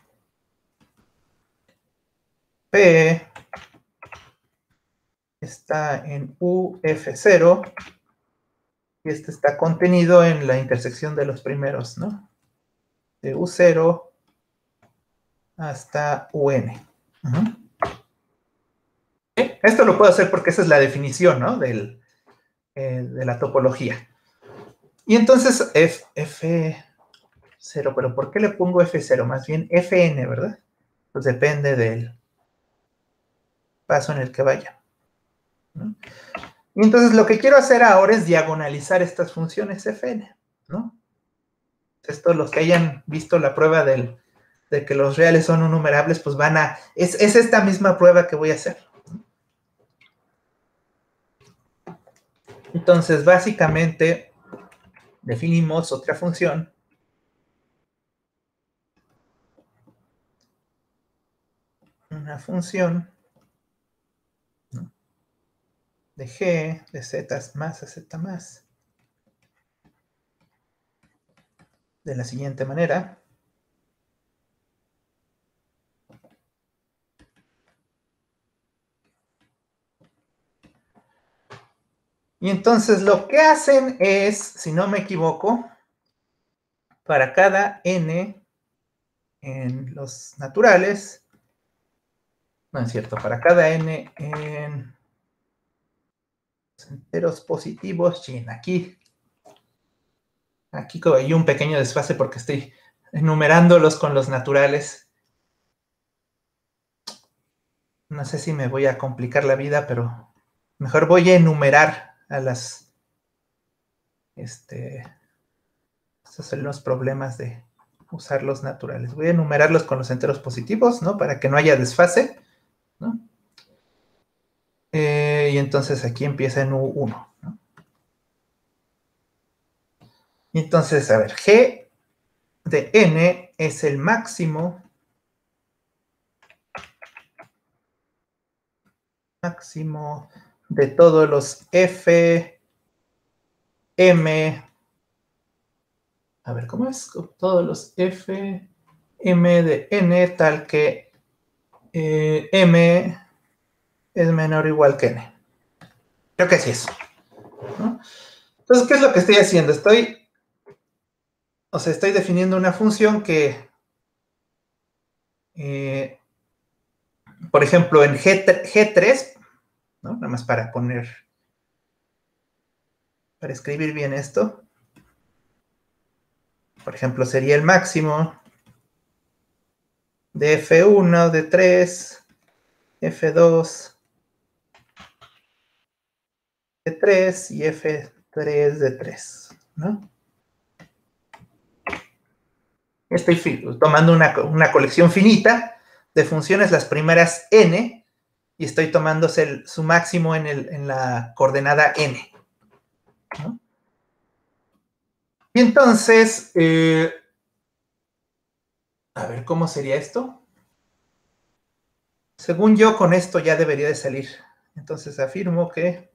S1: P está en UF0 y este está contenido en la intersección de los primeros, ¿no? De U0 hasta UN. Esto lo puedo hacer porque esa es la definición, ¿no? De la topología. Y entonces F0, pero ¿por qué le pongo F0? Más bien Fn, ¿verdad? Pues depende del paso en el que vaya, ¿no? Y entonces lo que quiero hacer ahora es diagonalizar estas funciones Fn, ¿no? Esto, los que hayan visto la prueba de que los reales son innumerables, pues van a... Es esta misma prueba que voy a hacer. Entonces, básicamente, definimos otra función. Una función, ¿no? De g, de z más a z más. De la siguiente manera. Y entonces lo que hacen es, si no me equivoco, para cada n en los naturales, no es cierto, para cada n en enteros positivos, aquí hay un pequeño desfase porque estoy enumerándolos con los naturales. No sé si me voy a complicar la vida, pero mejor voy a enumerar a las... estos son los problemas de usar los naturales. Voy a enumerarlos con los enteros positivos, ¿no? Para que no haya desfase, ¿no? y entonces aquí empieza en U1, ¿no? Y entonces, a ver, G de N es el máximo de todos los F, M, a ver, ¿cómo es? Todos los F, M de N, tal que M es menor o igual que N. Creo que sí es, ¿no? Entonces, ¿qué es lo que estoy haciendo? Estoy definiendo una función que, por ejemplo, en G3, ¿no? Nada más para escribir bien esto. Por ejemplo, sería el máximo de F1, de 3, F2, de 3 y F3 de 3, ¿no? Estoy tomando una colección finita de funciones, las primeras n, y estoy tomando su máximo en la coordenada n, ¿no? Y entonces, a ver, ¿cómo sería esto? Según yo, con esto ya debería de salir. Entonces afirmo que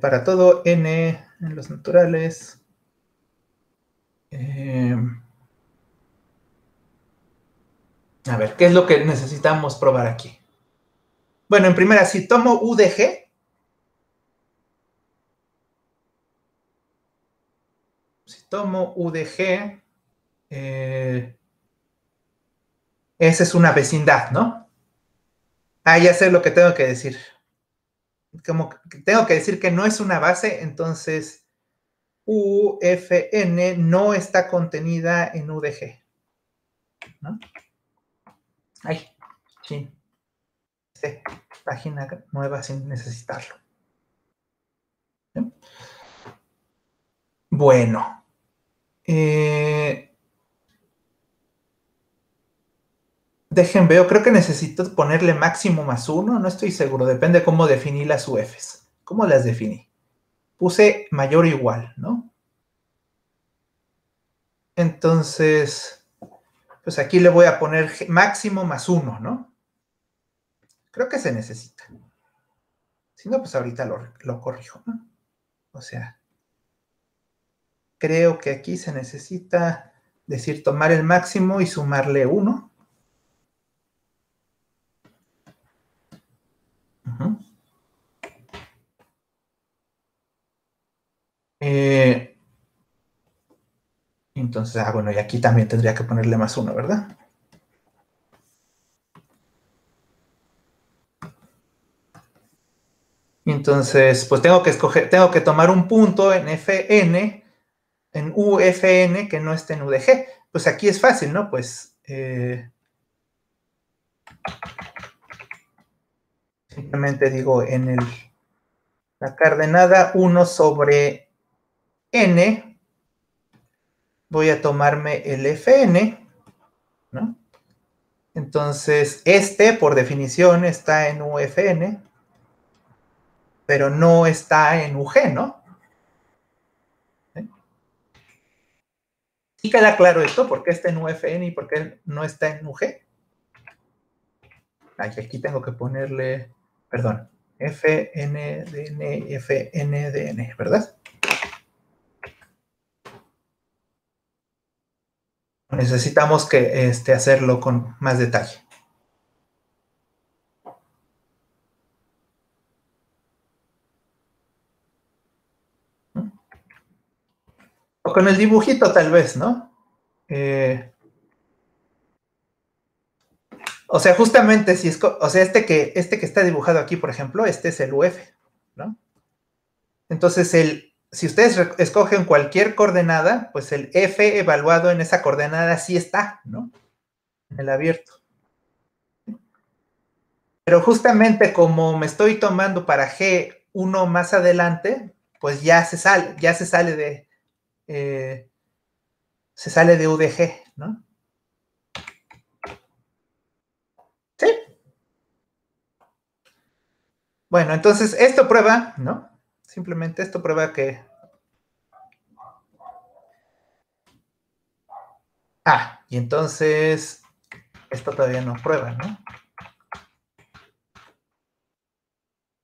S1: para todo n en los naturales, a ver, ¿qué es lo que necesitamos probar aquí? Bueno, en primera, si tomo U de G, esa es una vecindad, ¿no? Ah, ya sé lo que tengo que decir. Como que tengo que decir que no es una base, entonces UFN no está contenida en U de G, ¿no? Ay, sí. Sí, página nueva sin necesitarlo. ¿Sí? Bueno. Veo, creo que necesito ponerle máximo más 1, no estoy seguro, depende de cómo definí las UFs. ¿Cómo las definí? Puse mayor o igual, ¿no? Entonces, pues aquí le voy a poner máximo más 1, ¿no? Creo que se necesita. Si no, pues ahorita lo corrijo, ¿no? O sea, creo que aquí se necesita decir tomar el máximo y sumarle 1. Uh-huh. Entonces, bueno, y aquí también tendría que ponerle más 1, ¿verdad? Entonces, pues tengo que tomar un punto en Fn, en UFN, que no esté en UDG. Pues aquí es fácil, ¿no? Pues simplemente digo en la coordenada 1 sobre n, voy a tomarme el Fn, ¿no? Entonces, por definición, está en UFN, pero no está en UG, ¿no? ¿Sí queda claro esto? ¿Por qué está en UFN y por qué no está en UG? Ay, aquí tengo que ponerle, perdón, FNDN, FNDN, ¿verdad? Necesitamos hacerlo con más detalle. O con el dibujito tal vez, ¿no? O sea, justamente si o sea, este que está dibujado aquí, por ejemplo, este es el UF, ¿no? Entonces, si ustedes escogen cualquier coordenada, pues el F evaluado en esa coordenada sí está, ¿no? En el abierto. Pero justamente como me estoy tomando para G1 más adelante, pues ya se sale de UDG, ¿no? Sí, Bueno, entonces esto prueba, ¿no? Simplemente esto prueba que... Y entonces esto todavía no prueba, ¿no?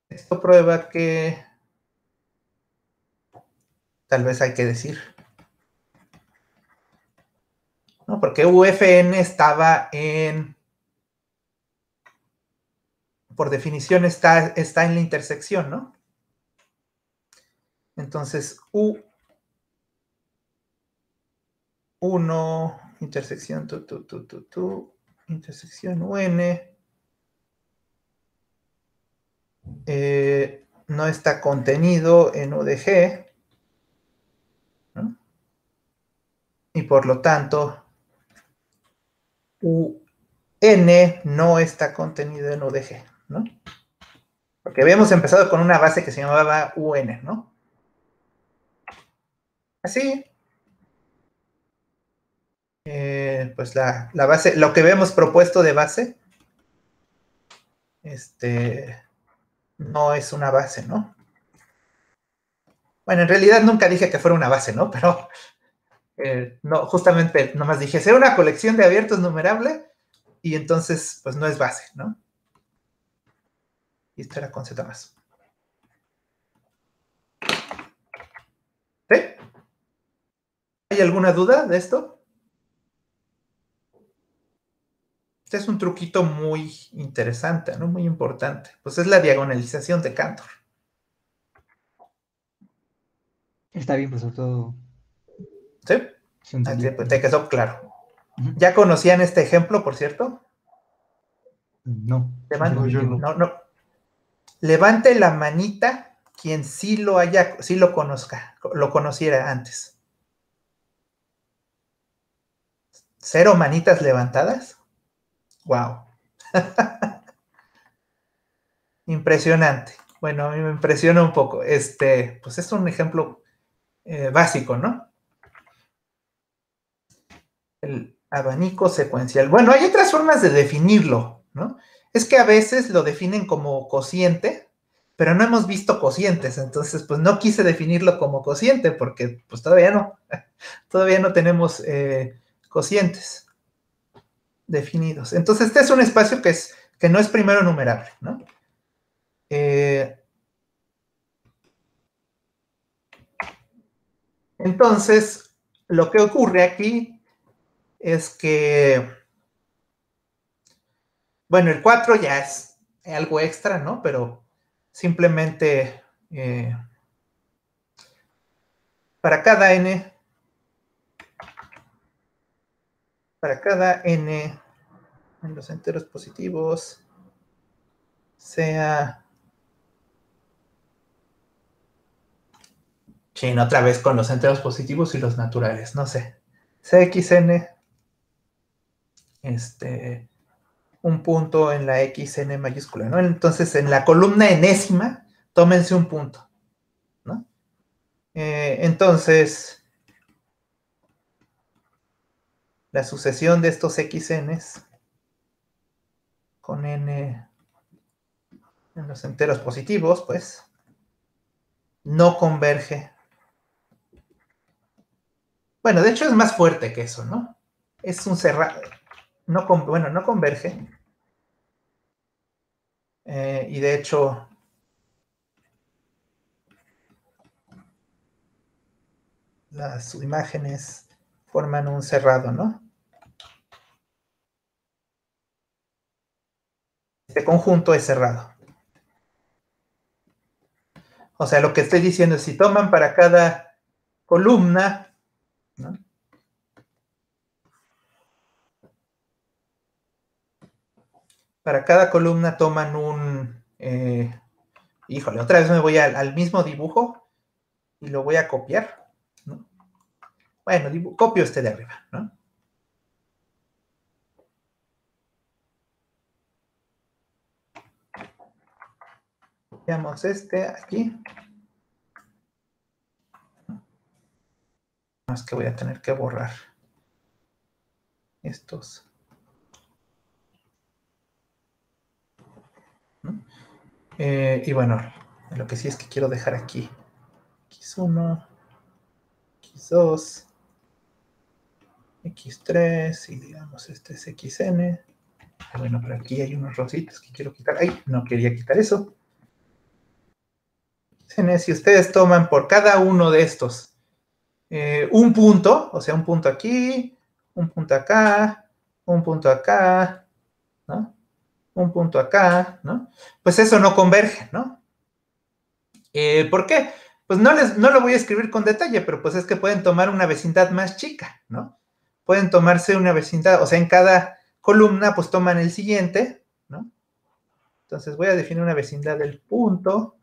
S1: Esto prueba que... Tal vez hay que decir, ¿no? Porque UFN estaba en... Por definición está en la intersección, ¿no? Entonces, U1, intersección, intersección UN, no está contenido en UDG, ¿no? Y por lo tanto, UN no está contenido en UDG, ¿no? Porque habíamos empezado con una base que se llamaba UN, ¿no? Así, pues la base, lo que habíamos propuesto de base, no es una base, ¿no? Bueno, en realidad nunca dije que fuera una base, ¿no? Pero no, justamente nomás dije, sea una colección de abiertos numerable y entonces, pues no es base, ¿no? Y esto era con Z más. ¿Sí? ¿Hay alguna duda de esto? Este es un truquito muy interesante, ¿no? Muy importante. Pues es la diagonalización de Cantor.
S2: Está bien, profesor, todo
S1: ¿Sí?
S2: se entendió.
S1: Pues te quedó claro. ¿Ya conocían este ejemplo, por cierto?
S2: No,
S1: No,
S2: yo no.
S1: no. Levante la manita quien sí lo conozca, lo conociera antes. ¿Cero manitas levantadas? Wow. Impresionante. Bueno, a mí me impresiona un poco. Pues es un ejemplo básico, ¿no? El abanico secuencial. Bueno, hay otras formas de definirlo, ¿no? Es que a veces lo definen como cociente, pero no hemos visto cocientes, entonces pues no quise definirlo como cociente porque pues todavía no tenemos cocientes definidos. Entonces este es un espacio que no es primero numerable, ¿no? Entonces, lo que ocurre aquí es que, bueno, el 4 ya es algo extra, ¿no? Pero simplemente para cada n, en los enteros positivos, sea... Chin, otra vez con los enteros positivos y los naturales, no sé. Cxn, un punto en la xn mayúscula, ¿no? Entonces, en la columna enésima, tómense un punto, ¿no? Entonces, la sucesión de estos xn's con n en los enteros positivos, pues, no converge. Bueno, de hecho es más fuerte que eso, ¿no? Es un cerrado. No converge. Y de hecho, las imágenes forman un cerrado, ¿no? Este conjunto es cerrado. O sea, lo que estoy diciendo es si toman para cada columna, ¿no? Para cada columna toman un... híjole, otra vez me voy al mismo dibujo y lo voy a copiar, ¿no? Bueno, copio este de arriba, ¿no? Copiamos este aquí. Más que voy a tener que borrar estos, ¿no? Y bueno, lo que sí es que quiero dejar aquí x1, x2, x3, y digamos este es xn. Bueno, pero aquí hay unos rositas que quiero quitar. ¡Ay! No quería quitar eso. Si ustedes toman por cada uno de estos un punto, o sea, un punto aquí, un punto acá, un punto acá, ¿no? Un punto acá, ¿no? Pues eso no converge, ¿no? ¿Por qué? Pues no lo voy a escribir con detalle, pero pues es que pueden tomar una vecindad más chica, ¿no? Pueden tomarse una vecindad, o sea, en cada columna pues toman el siguiente, ¿no? Entonces voy a definir una vecindad del punto,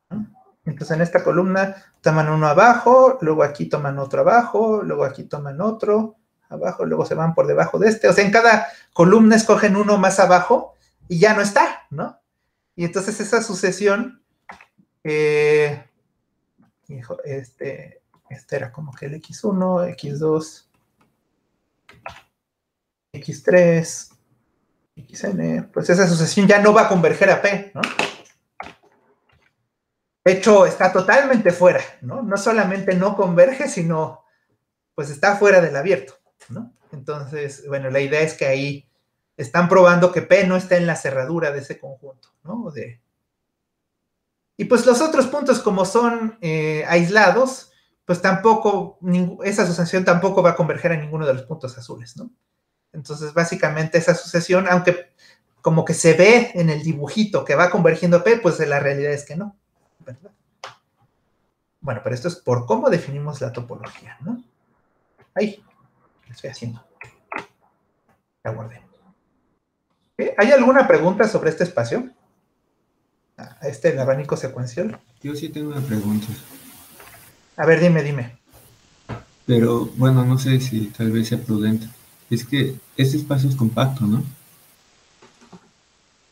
S1: ¿no? Entonces en esta columna toman uno abajo, luego aquí toman otro abajo, luego aquí toman otro abajo, luego se van por debajo de este. O sea, en cada columna escogen uno más abajo y ya no está, ¿no? Y entonces esa sucesión, este era como que el x1, x2, x3, xn, pues esa sucesión ya no va a converger a P, ¿no? De hecho, está totalmente fuera, ¿no? No solamente no converge, sino pues está fuera del abierto, ¿no? Entonces, bueno, la idea es que ahí están probando que P no está en la cerradura de ese conjunto, ¿no? Y pues los otros puntos, como son aislados, pues tampoco, esa sucesión tampoco va a converger a ninguno de los puntos azules, ¿no? Entonces, básicamente esa sucesión, aunque como que se ve en el dibujito que va convergiendo a P, pues la realidad es que no, ¿verdad? Bueno, pero esto es por cómo definimos la topología, ¿no? Ahí, lo estoy haciendo. Ya guardé. ¿Hay alguna pregunta sobre este espacio? El abanico secuencial.
S3: Yo sí tengo una pregunta.
S1: A ver, dime.
S3: Pero bueno, no sé si tal vez sea prudente. Es que este espacio es compacto, ¿no?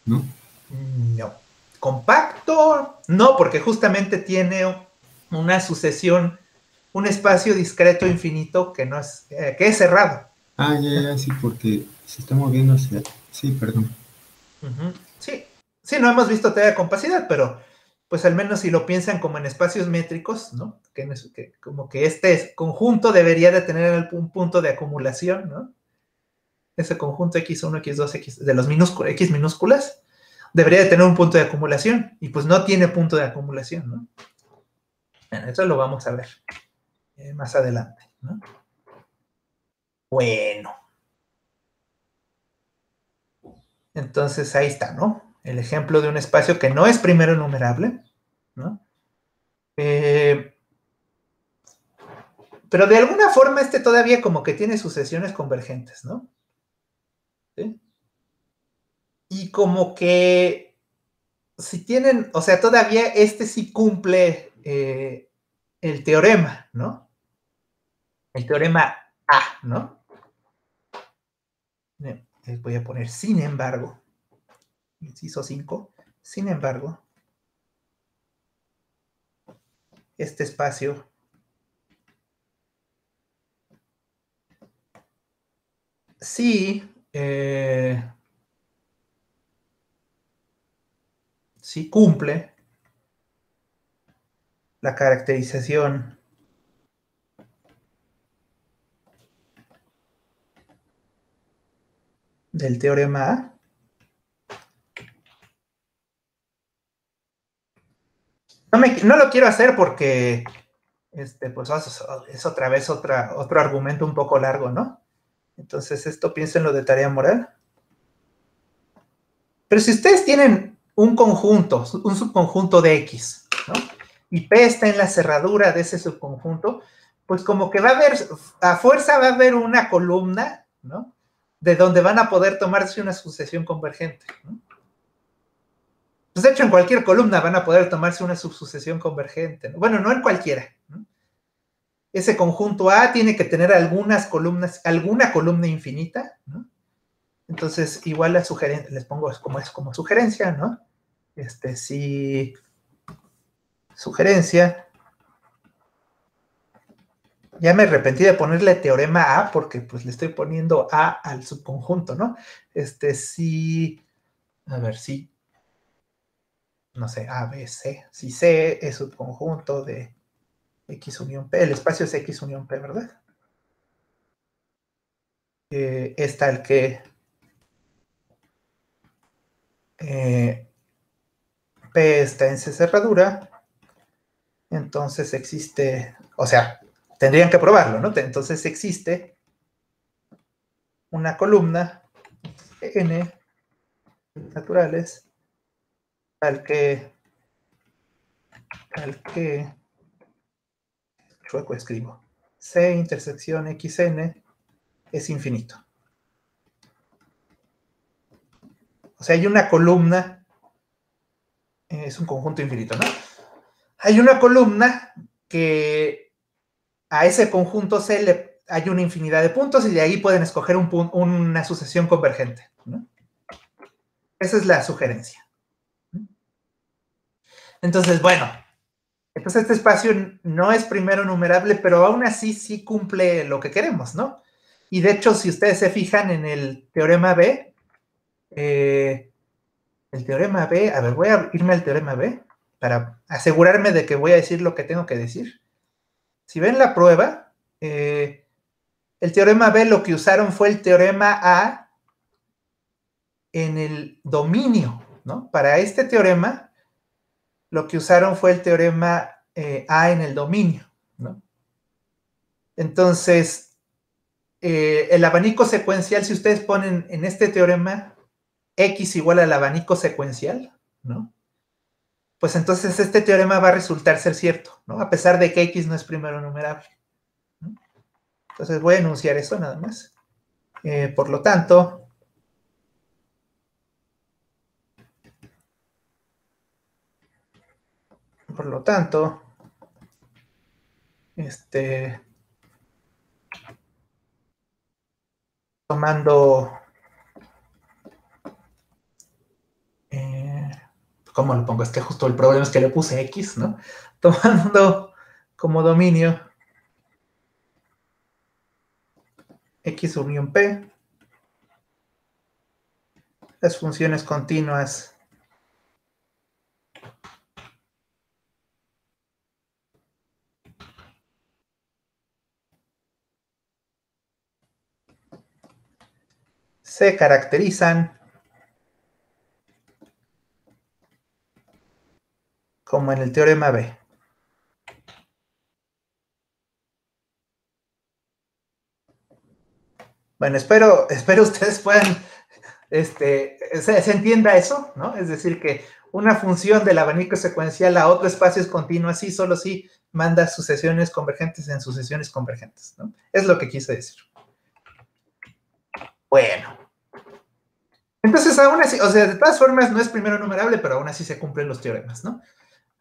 S3: ¿No?
S1: No. Compacto, no, porque justamente tiene una sucesión, un espacio discreto infinito que no es, que es cerrado.
S3: Ah, ya, sí, porque se está moviendo hacia... Sí, perdón.
S1: Sí, no hemos visto todavía compacidad, pero pues al menos si lo piensan como en espacios métricos, ¿no? Que como que este conjunto debería de tener un punto de acumulación, ¿no? Ese conjunto x1, x2, x de los x minúsculas, debería de tener un punto de acumulación, y pues no tiene punto de acumulación, ¿no? Bueno, eso lo vamos a ver más adelante, ¿no? Bueno. Entonces ahí está, ¿no? El ejemplo de un espacio que no es primero enumerable, ¿no? Pero de alguna forma todavía como que tiene sucesiones convergentes, ¿no? ¿Sí? Y como que si tienen, o sea, todavía sí cumple el teorema, ¿no? El teorema A, ¿no? Voy a poner sin embargo, inciso 5, sin embargo, este espacio sí, sí cumple la caracterización del teorema A. No lo quiero hacer porque pues es otra vez otro argumento un poco largo, ¿no? Entonces esto piénsenlo de tarea moral. Pero si ustedes tienen un conjunto, un subconjunto de X, ¿no? Y P está en la cerradura de ese subconjunto, pues como que va a haber, a fuerza va a haber una columna, ¿no? De donde van a poder tomarse una sucesión convergente, ¿no? Pues de hecho en cualquier columna van a poder tomarse una subsucesión convergente, ¿no? Bueno, no en cualquiera, ¿no? Ese conjunto A tiene que tener algunas columnas, alguna columna infinita, ¿no? Entonces, igual la sugerencia, les pongo como sugerencia, ¿no? Sí, sugerencia. Ya me arrepentí de ponerle teorema A porque pues le estoy poniendo A al subconjunto, ¿no? Sí, a ver, sí. no sé, A, B, C. Si C es subconjunto de X unión P, el espacio es X unión P, ¿verdad? Es tal que P está en C cerradura, entonces existe, o sea, tendrían que probarlo, ¿no? Entonces existe una columna N naturales tal que chueco escribo, C intersección XN es infinito. O sea, hay una columna, es un conjunto infinito, ¿no? Hay una columna que a ese conjunto C hay una infinidad de puntos y de ahí pueden escoger una sucesión convergente, ¿no? Esa es la sugerencia. Entonces, bueno, entonces este espacio no es primero numerable, pero aún así sí cumple lo que queremos, ¿no? Y de hecho, si ustedes se fijan en el teorema B, a ver, voy a irme al teorema B para asegurarme de que voy a decir lo que tengo que decir. Si ven la prueba, el teorema B lo que usaron fue el teorema A en el dominio, ¿no? Para este teorema, lo que usaron fue el teorema A en el dominio, ¿no? Entonces, el abanico secuencial, si ustedes ponen en este teorema X igual al abanico secuencial, ¿no? Pues entonces este teorema va a resultar ser cierto, ¿no? A pesar de que X no es primero numerable, ¿no? Entonces voy a enunciar eso nada más. Por lo tanto, tomando, ¿cómo lo pongo? Es que justo el problema es que le puse X, ¿no? Tomando como dominio X unión P, las funciones continuas se caracterizan como en el teorema B. Bueno, espero ustedes puedan, se entienda eso, ¿no? Es decir, que una función del abanico secuencial a otro espacio es continua, sí, solo si manda sucesiones convergentes en sucesiones convergentes, ¿no? Es lo que quise decir. Bueno. Entonces, aún así, o sea, de todas formas no es primero numerable, pero aún así se cumplen los teoremas, ¿no?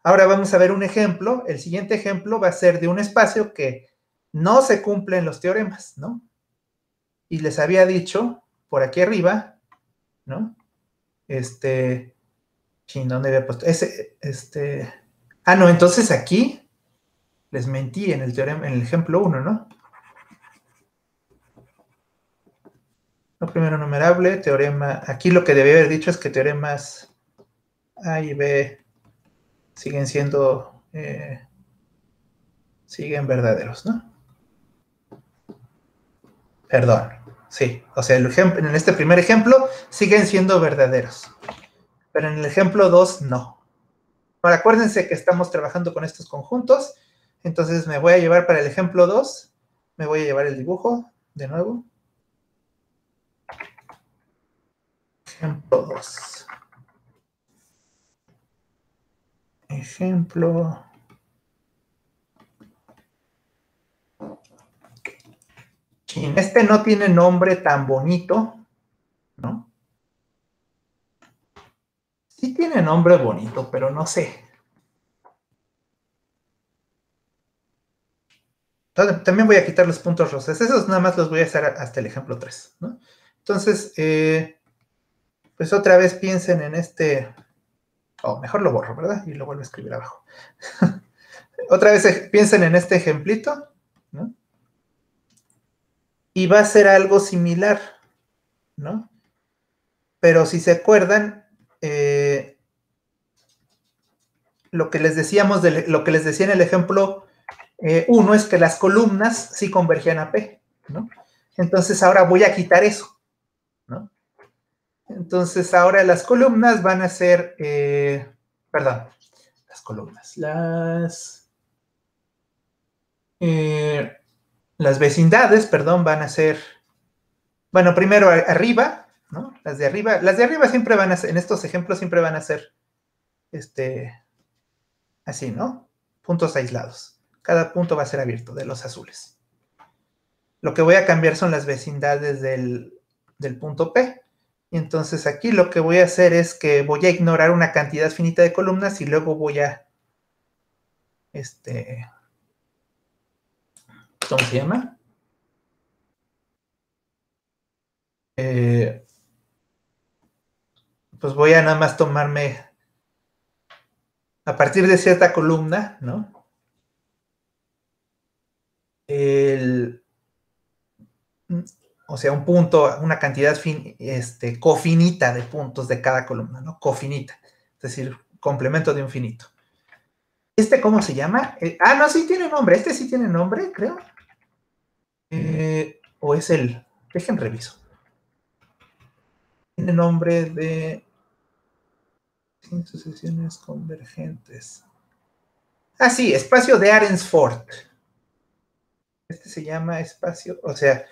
S1: Ahora vamos a ver un ejemplo. El siguiente ejemplo va a ser de un espacio que no se cumplen los teoremas, ¿no? Y les había dicho, por aquí arriba, ¿no? ¿Dónde había puesto? No, entonces aquí les mentí en el teorema, en el ejemplo 1, ¿no? No primero numerable, teorema, aquí lo que debía haber dicho es que teoremas A y B siguen siendo, siguen verdaderos, ¿no? Perdón, sí, o sea, en este primer ejemplo siguen siendo verdaderos, pero en el ejemplo 2 no. Ahora, acuérdense que estamos trabajando con estos conjuntos, entonces me voy a llevar para el ejemplo 2, me voy a llevar el dibujo de nuevo. Ejemplo 2. Ejemplo. Este no tiene nombre tan bonito, ¿no? Sí tiene nombre bonito, pero no sé. También voy a quitar los puntos rosas. Esos nada más los voy a hacer hasta el ejemplo 3, ¿no? Entonces, pues otra vez piensen en este. Mejor lo borro, ¿verdad? Y lo vuelvo a escribir abajo. Otra vez piensen en este ejemplito, ¿no? Y va a ser algo similar, ¿no? Pero si se acuerdan, lo que les decíamos, lo que les decía en el ejemplo 1 es que las columnas sí convergían a P, ¿no? Entonces ahora voy a quitar eso, ¿no? Entonces ahora las columnas van a ser, perdón, las columnas, las vecindades, perdón, van a ser, bueno, primero arriba, ¿no? Las de arriba siempre van a ser, en estos ejemplos siempre van a ser, así, ¿no? Puntos aislados. Cada punto va a ser abierto de los azules. Lo que voy a cambiar son las vecindades del punto P. Y entonces aquí lo que voy a hacer es que voy a ignorar una cantidad finita de columnas y luego voy a, ¿cómo se llama? Pues voy a nada más tomarme a partir de cierta columna, ¿no? O sea, un punto, una cantidad cofinita de puntos de cada columna, ¿no? Cofinita, es decir, complemento de un finito. ¿Cómo se llama? No, sí tiene nombre, sí tiene nombre, creo. O es dejen reviso. Tiene nombre de sucesiones convergentes. Sí, espacio de Arensford. Se llama espacio, o sea,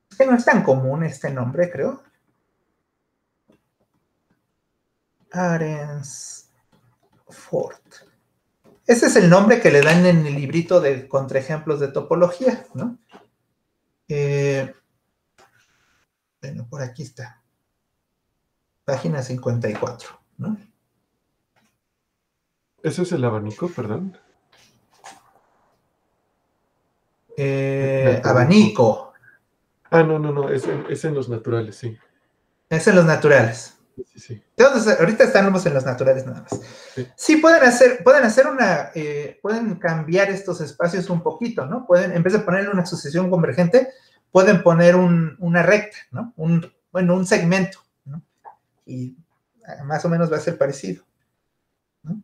S1: es que no es tan común este nombre, creo. Arensford. Ese es el nombre que le dan en el librito de contraejemplos de topología, ¿no? Bueno, por aquí está. Página 54, ¿no?
S4: ¿Eso es el abanico, perdón?
S1: Abanico.
S4: No, es en los naturales, sí.
S1: Es en los naturales.
S4: Sí.
S1: Entonces, ahorita estamos en los naturales nada más. Sí, pueden cambiar estos espacios un poquito, ¿no? En vez de ponerle una sucesión convergente, pueden poner una recta, ¿no? Un segmento, ¿no? Y más o menos va a ser parecido, ¿no?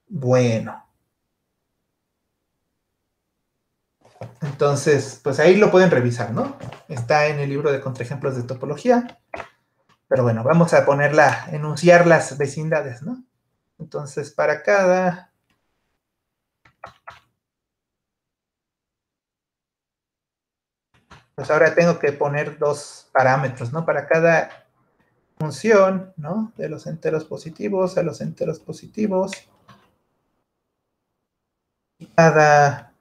S1: Bueno. Entonces, pues ahí lo pueden revisar, ¿no? Está en el libro de contraejemplos de topología. Pero bueno, vamos a enunciar las vecindades, ¿no? Entonces, para cada... Pues ahora tengo que poner dos parámetros, ¿no? Para cada función, ¿no? De los enteros positivos a los enteros positivos. Cada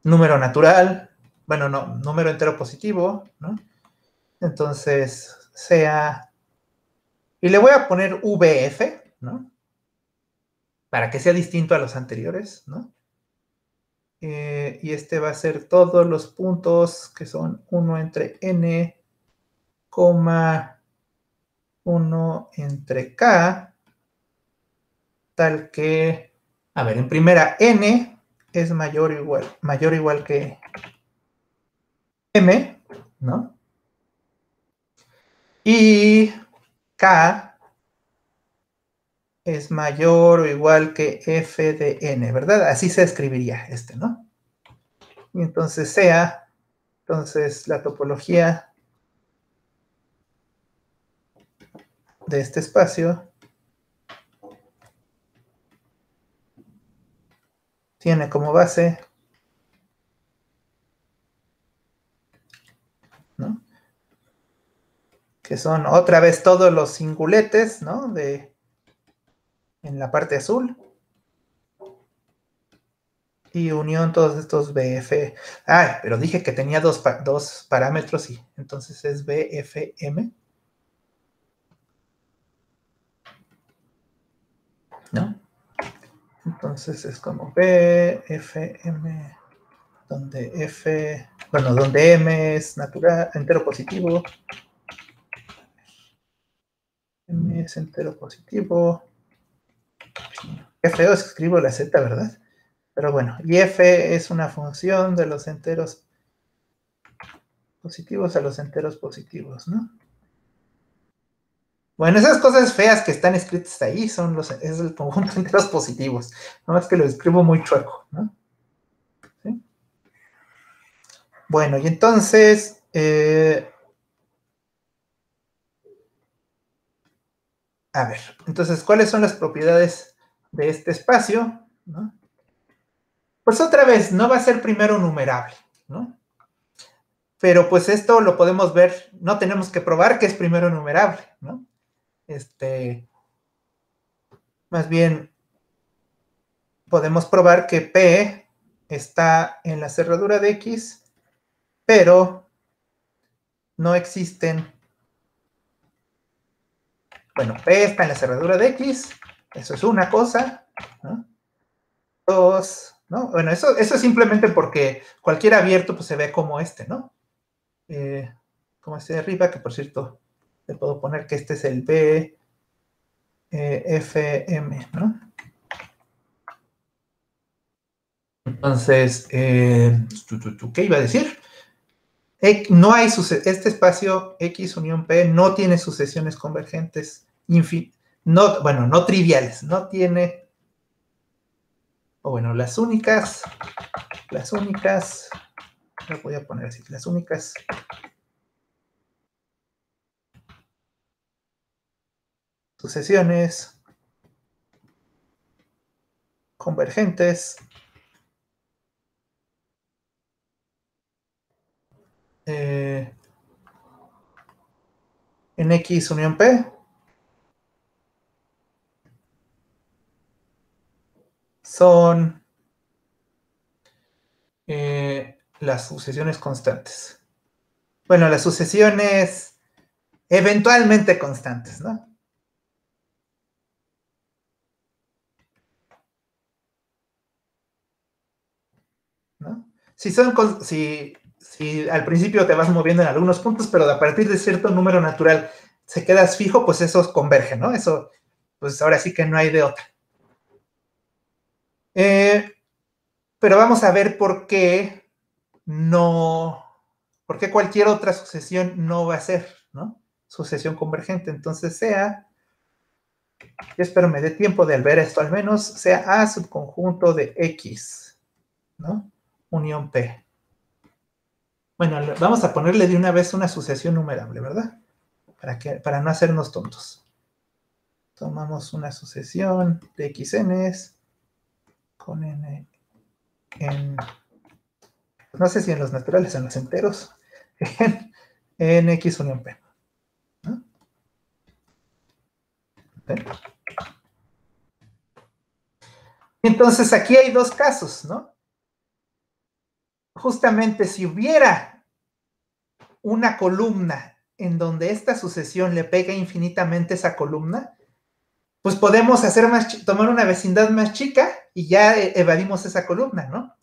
S1: número natural, bueno, no, número entero positivo, ¿no? Entonces, sea... Y le voy a poner VF, ¿no? Para que sea distinto a los anteriores, ¿no? Y va a ser todos los puntos que son 1 entre n, 1 entre k, tal que, a ver, en primera, n es mayor o igual que m, ¿no? Y k es mayor o igual que f de n, ¿verdad? Así se escribiría ¿no? Y entonces entonces la topología de este espacio tiene como base, ¿no? Que son otra vez todos los singuletes, ¿no? En la parte azul. Y unión todos estos BF. Pero dije que tenía dos parámetros y entonces es BFM. ¿No? Entonces es como BFM, donde donde M es natural, entero positivo. M es entero positivo. Qué feo escribo la Z, ¿verdad? Pero bueno, y f es una función de los enteros positivos a los enteros positivos, ¿no? Bueno, esas cosas feas que están escritas ahí es el conjunto de enteros positivos. No es que lo escribo muy chueco, ¿no? ¿Sí? Bueno, y entonces, a ver, entonces, ¿cuáles son las propiedades de este espacio? ¿No? Pues otra vez, no va a ser primero numerable, ¿no? Pero pues esto lo podemos ver, no tenemos que probar que es primero numerable, ¿no? Más bien, podemos probar que P está en la cerradura de X, pero no existen, bueno, P está en la cerradura de X, eso es una cosa, ¿no? Dos, ¿no? Bueno, eso es simplemente porque cualquier abierto pues se ve como este, ¿no? Como este de arriba, que por cierto, le puedo poner que este es el B, FM, ¿no? Entonces, ¿qué iba a decir? No hay este espacio X unión P no tiene sucesiones convergentes, no, bueno, no triviales, no tiene, o bueno, las únicas, lo voy a poner así, las únicas sucesiones convergentes en X unión P son las sucesiones constantes. Bueno, las sucesiones eventualmente constantes, ¿no? ¿No? Si al principio te vas moviendo en algunos puntos, pero a partir de cierto número natural se quedas fijo, pues esos convergen, ¿no? Eso, pues ahora sí que no hay de otra. Pero vamos a ver por qué por qué cualquier otra sucesión no va a ser, ¿no? Sucesión convergente. Entonces yo espero me dé tiempo de ver esto al menos, sea A subconjunto de X, ¿no? Unión P. Bueno, vamos a ponerle de una vez una sucesión numerable, ¿verdad? Para no hacernos tontos. Tomamos una sucesión de xn's con n en, no sé si en los naturales o en los enteros, en x unión p. ¿No? ¿Sí? Entonces aquí hay dos casos, ¿no? Justamente si hubiera una columna en donde esta sucesión le pega infinitamente esa columna, pues podemos tomar una vecindad más chica y ya evadimos esa columna, ¿no?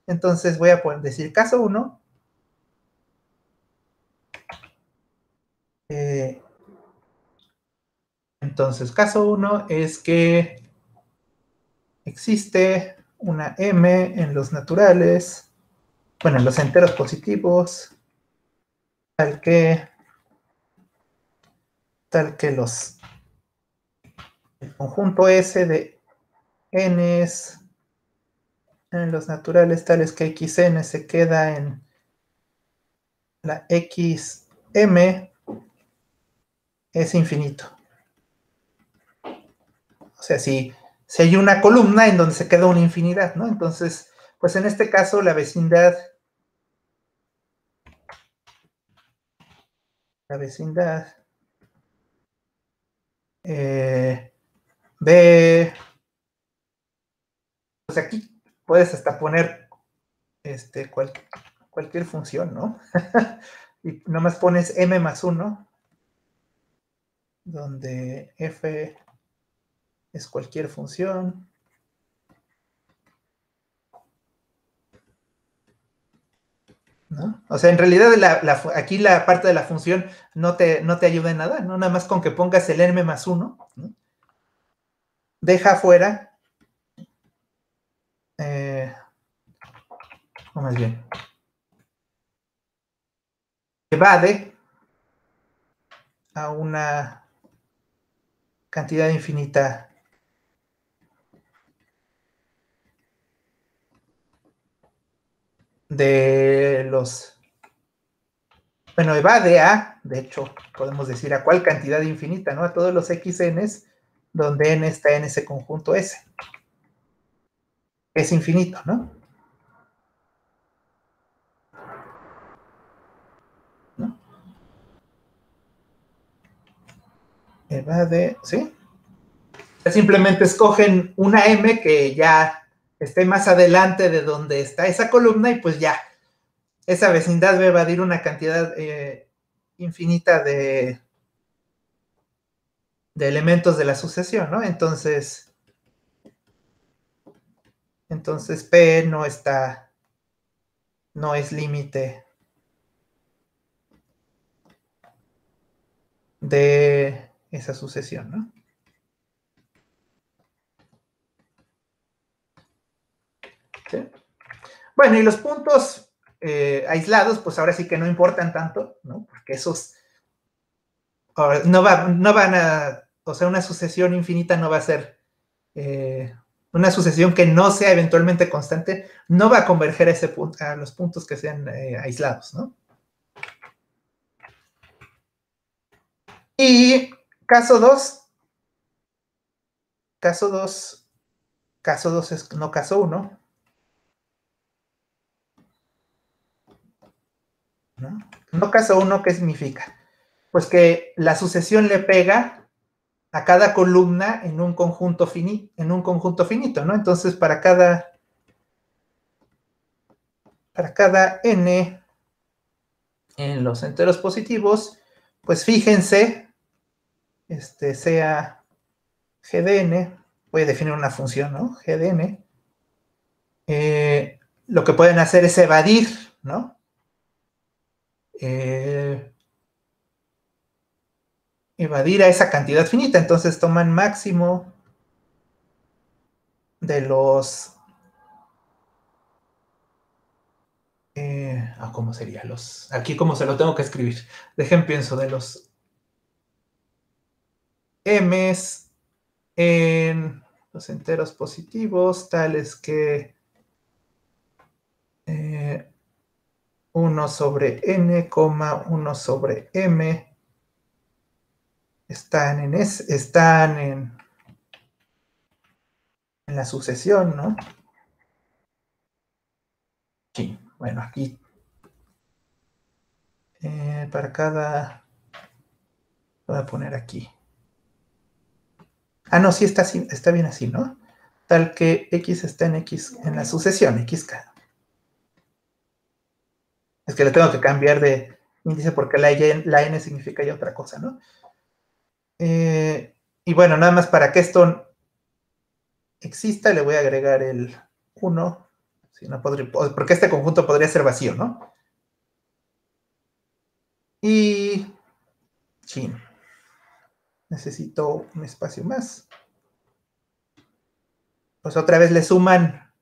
S1: Entonces voy a decir caso 1. Entonces, caso 1 es que existe una M en los naturales, bueno, en los enteros positivos, tal que el conjunto S de Ns en los naturales tales que xn se queda en la xm es infinito. O sea, si hay una columna en donde se queda una infinidad, ¿no? Entonces, pues en este caso la vecindad B, pues aquí puedes hasta poner cualquier función, ¿no? Y nomás pones m más 1, donde f es cualquier función. ¿No? O sea, en realidad aquí la parte de la función no te ayuda en nada, ¿no? Nada más con que pongas el m más 1, ¿no? Deja afuera, o más bien, evade a una cantidad infinita de los... Bueno, evade a, de hecho, podemos decir a cuál cantidad infinita, ¿no? A todos los xn's donde n está en ese conjunto S. Es infinito, ¿no? ¿No? Evade, ¿sí? Simplemente escogen una m que ya esté más adelante de donde está esa columna y pues ya, esa vecindad va a evadir una cantidad infinita de elementos de la sucesión, ¿no? Entonces P no está, no es límite de esa sucesión, ¿no? ¿Sí? Bueno, y los puntos aislados, pues ahora sí que no importan tanto, ¿no? Porque esos no van a, o sea, una sucesión infinita no va a ser, una sucesión que no sea eventualmente constante, no va a converger a, ese punto, a los puntos que sean aislados, ¿no? Y caso 2 es no caso 1, ¿no? No caso 1, ¿qué significa? Pues que la sucesión le pega a cada columna en un conjunto finito, ¿no? Entonces, para cada n en los enteros positivos, pues fíjense, sea g de n, voy a definir una función, ¿no? G de n, lo que pueden hacer es evadir, ¿no? Evadir a esa cantidad finita, entonces toman máximo de los... ¿cómo sería? Aquí como se lo tengo que escribir. Dejen pienso de los m's en los enteros positivos, tales que 1 sobre n, 1 sobre m están en la sucesión, ¿no? Sí, bueno, aquí para cada... Voy a poner aquí. Ah, no, sí está bien así, ¿no? Tal que x está en la sucesión, xk. Es que le tengo que cambiar de índice porque la n significa ya otra cosa, ¿no? Y bueno, nada más para que esto exista, le voy a agregar el 1. Si no podría, porque este conjunto podría ser vacío, ¿no? Y... chin. Necesito un espacio más. Pues otra vez le suman.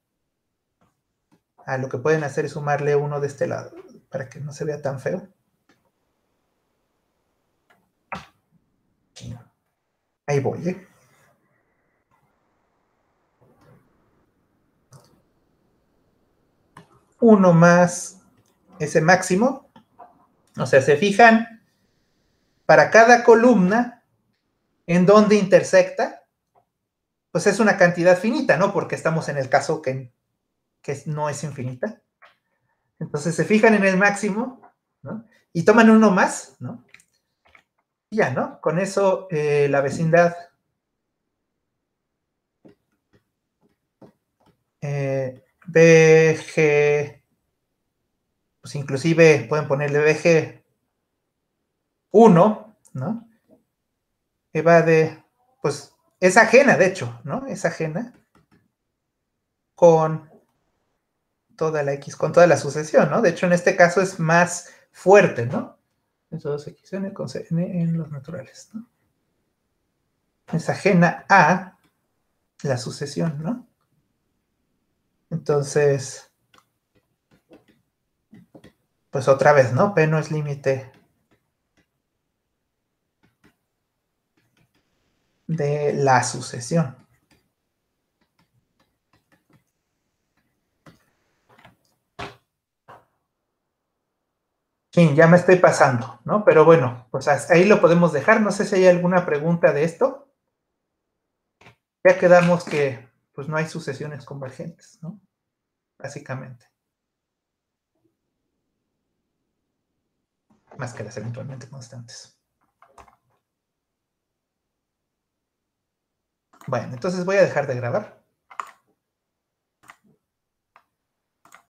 S1: Lo que pueden hacer es sumarle uno de este lado, para que no se vea tan feo. Ahí voy, ¿eh? Uno más ese máximo. O sea, se fijan para cada columna en donde intersecta, pues es una cantidad finita, ¿no? Porque estamos en el caso que no es infinita. Entonces se fijan en el máximo, ¿no? Y toman uno más, ¿no? Y ya, ¿no? Con eso la vecindad BG, pues inclusive pueden ponerle BG1, ¿no? Evade, pues es ajena, de hecho, ¿no? Es ajena con toda la X, con toda la sucesión, ¿no? De hecho, en este caso es más fuerte, ¿no? Entonces, xn con cn en los naturales, ¿no? Es ajena a la sucesión, ¿no? Entonces, pues otra vez, ¿no? P no es límite de la sucesión. Sí, ya me estoy pasando, ¿no? Pero bueno, pues ahí lo podemos dejar. No sé si hay alguna pregunta de esto. Ya quedamos que pues no hay sucesiones convergentes, ¿no? Básicamente. Más que las eventualmente constantes. Bueno, entonces voy a dejar de grabar.